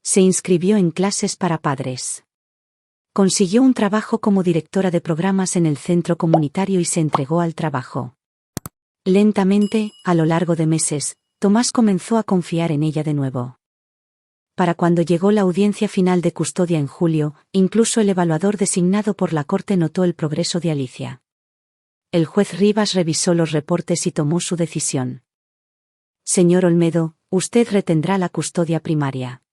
Se inscribió en clases para padres. Consiguió un trabajo como directora de programas en el centro comunitario y se entregó al trabajo. Lentamente, a lo largo de meses, Tomás comenzó a confiar en ella de nuevo. Para cuando llegó la audiencia final de custodia en julio, incluso el evaluador designado por la corte notó el progreso de Alicia. El juez Rivas revisó los reportes y tomó su decisión. Señor Olmedo, usted retendrá la custodia primaria.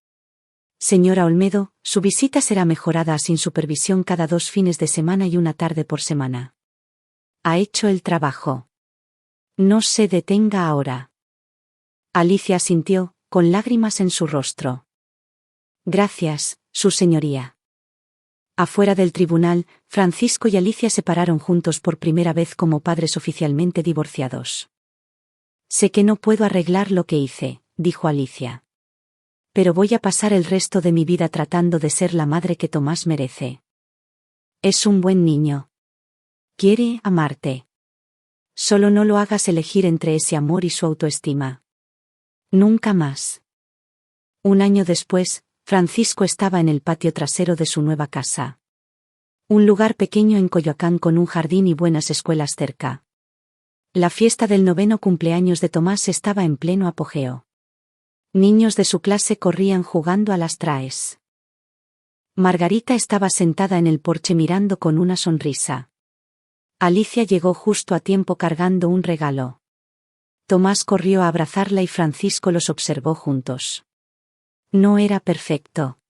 Señora Olmedo, su visita será mejorada sin supervisión cada 2 fines de semana y una tarde por semana. Ha hecho el trabajo. No se detenga ahora. Alicia asintió, con lágrimas en su rostro. Gracias, su señoría. Afuera del tribunal, Francisco y Alicia se pararon juntos por primera vez como padres oficialmente divorciados. Sé que no puedo arreglar lo que hice, dijo Alicia. Pero voy a pasar el resto de mi vida tratando de ser la madre que Tomás merece. Es un buen niño. Quiere amarte. Solo no lo hagas elegir entre ese amor y su autoestima. Nunca más. Un año después, Francisco estaba en el patio trasero de su nueva casa. Un lugar pequeño en Coyoacán con un jardín y buenas escuelas cerca. La fiesta del 9º cumpleaños de Tomás estaba en pleno apogeo. Niños de su clase corrían jugando a las traes. Margarita estaba sentada en el porche mirando con una sonrisa. Alicia llegó justo a tiempo cargando un regalo. Tomás corrió a abrazarla y Francisco los observó juntos. No era perfecto.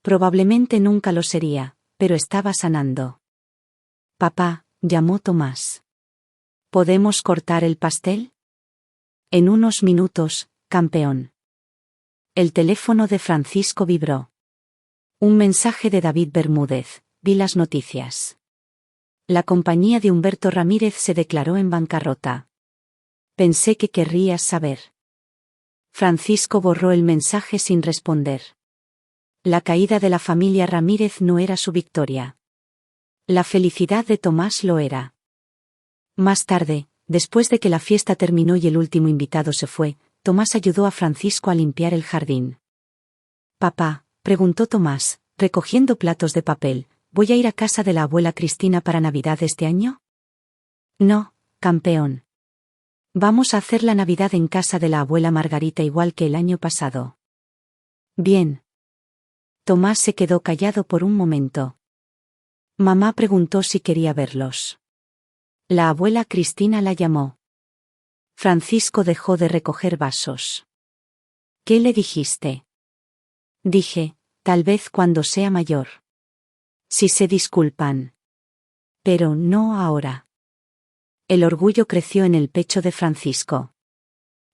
Probablemente nunca lo sería, pero estaba sanando. Papá, llamó Tomás. ¿Podemos cortar el pastel? En unos minutos, campeón. El teléfono de Francisco vibró. Un mensaje de David Bermúdez, vi las noticias. La compañía de Humberto Ramírez se declaró en bancarrota. Pensé que querrías saber. Francisco borró el mensaje sin responder. La caída de la familia Ramírez no era su victoria. La felicidad de Tomás lo era. Más tarde, después de que la fiesta terminó y el último invitado se fue, Tomás ayudó a Francisco a limpiar el jardín. Papá, preguntó Tomás, recogiendo platos de papel, ¿voy a ir a casa de la abuela Cristina para Navidad este año? No, campeón. Vamos a hacer la Navidad en casa de la abuela Margarita igual que el año pasado. Bien. Tomás se quedó callado por un momento. Mamá preguntó si quería verlos. La abuela Cristina la llamó. Francisco dejó de recoger vasos. ¿Qué le dijiste? Dije, tal vez cuando sea mayor. Si se disculpan. Pero no ahora. El orgullo creció en el pecho de Francisco.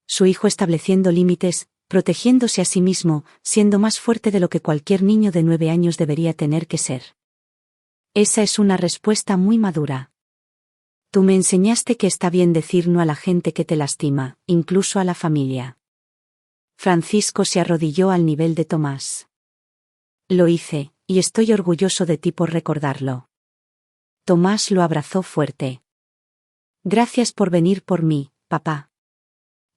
Su hijo estableciendo límites, protegiéndose a sí mismo, siendo más fuerte de lo que cualquier niño de 9 años debería tener que ser. Esa es una respuesta muy madura. Tú me enseñaste que está bien decir no a la gente que te lastima, incluso a la familia. Francisco se arrodilló al nivel de Tomás. Lo hice, y estoy orgulloso de ti por recordarlo. Tomás lo abrazó fuerte. Gracias por venir por mí, papá.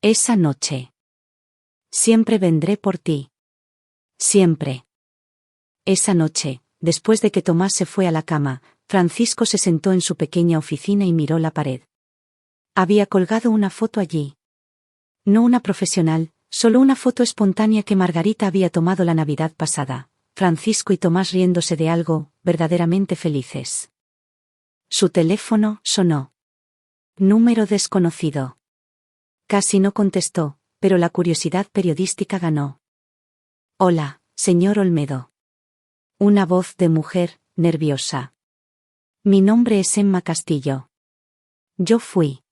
Esa noche. Siempre vendré por ti. Siempre. Esa noche, después de que Tomás se fue a la cama, Francisco se sentó en su pequeña oficina y miró la pared. Había colgado una foto allí. No una profesional, solo una foto espontánea que Margarita había tomado la Navidad pasada. Francisco y Tomás riéndose de algo, verdaderamente felices. Su teléfono sonó. Número desconocido. Casi no contestó, pero la curiosidad periodística ganó. Hola, señor Olmedo. Una voz de mujer, nerviosa. Mi nombre es Emma Castillo. Yo fui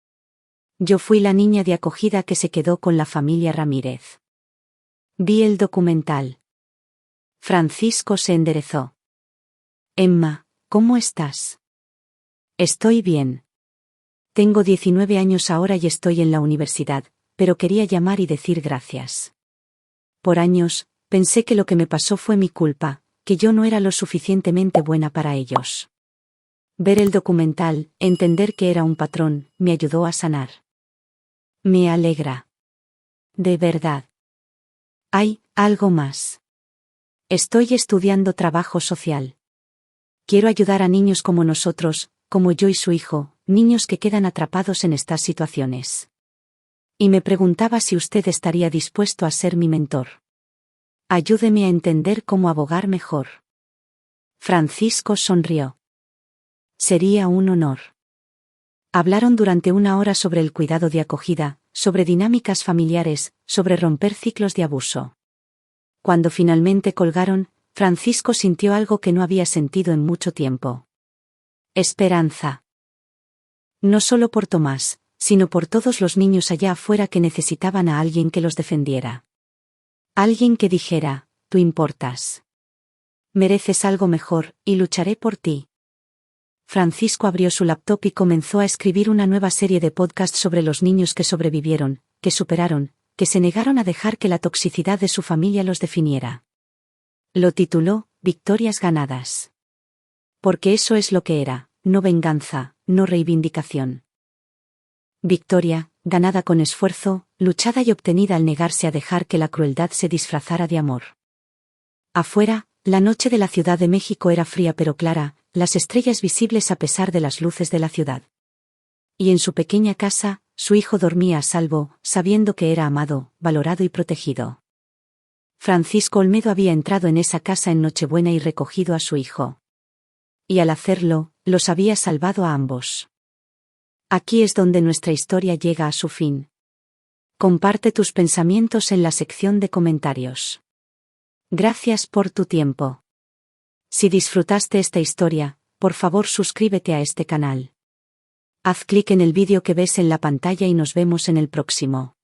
la niña de acogida que se quedó con la familia Ramírez. Vi el documental. Francisco se enderezó. Emma, ¿cómo estás? Estoy bien. Tengo 19 años ahora y estoy en la universidad, pero quería llamar y decir gracias. Por años, pensé que lo que me pasó fue mi culpa, que yo no era lo suficientemente buena para ellos. Ver el documental, entender que era un patrón, me ayudó a sanar. Me alegra. De verdad. Hay algo más. Estoy estudiando trabajo social. Quiero ayudar a niños como nosotros, como yo y su hijo, niños que quedan atrapados en estas situaciones. Y me preguntaba si usted estaría dispuesto a ser mi mentor. Ayúdeme a entender cómo abogar mejor. Francisco sonrió. Sería un honor. Hablaron durante 1 hora sobre el cuidado de acogida, sobre dinámicas familiares, sobre romper ciclos de abuso. Cuando finalmente colgaron, Francisco sintió algo que no había sentido en mucho tiempo. Esperanza. No solo por Tomás, sino por todos los niños allá afuera que necesitaban a alguien que los defendiera. Alguien que dijera, tú importas. Mereces algo mejor, y lucharé por ti. Francisco abrió su laptop y comenzó a escribir una nueva serie de podcasts sobre los niños que sobrevivieron, que superaron, que se negaron a dejar que la toxicidad de su familia los definiera. Lo tituló, Victorias ganadas. Porque eso es lo que era, no venganza, no reivindicación. Victoria, ganada con esfuerzo, luchada y obtenida al negarse a dejar que la crueldad se disfrazara de amor. Afuera, la noche de la Ciudad de México era fría pero clara, las estrellas visibles a pesar de las luces de la ciudad. Y en su pequeña casa, su hijo dormía a salvo, sabiendo que era amado, valorado y protegido. Francisco Olmedo había entrado en esa casa en Nochebuena y recogido a su hijo. Y al hacerlo, los había salvado a ambos. Aquí es donde nuestra historia llega a su fin. Comparte tus pensamientos en la sección de comentarios. Gracias por tu tiempo. Si disfrutaste esta historia, por favor suscríbete a este canal. Haz clic en el vídeo que ves en la pantalla y nos vemos en el próximo.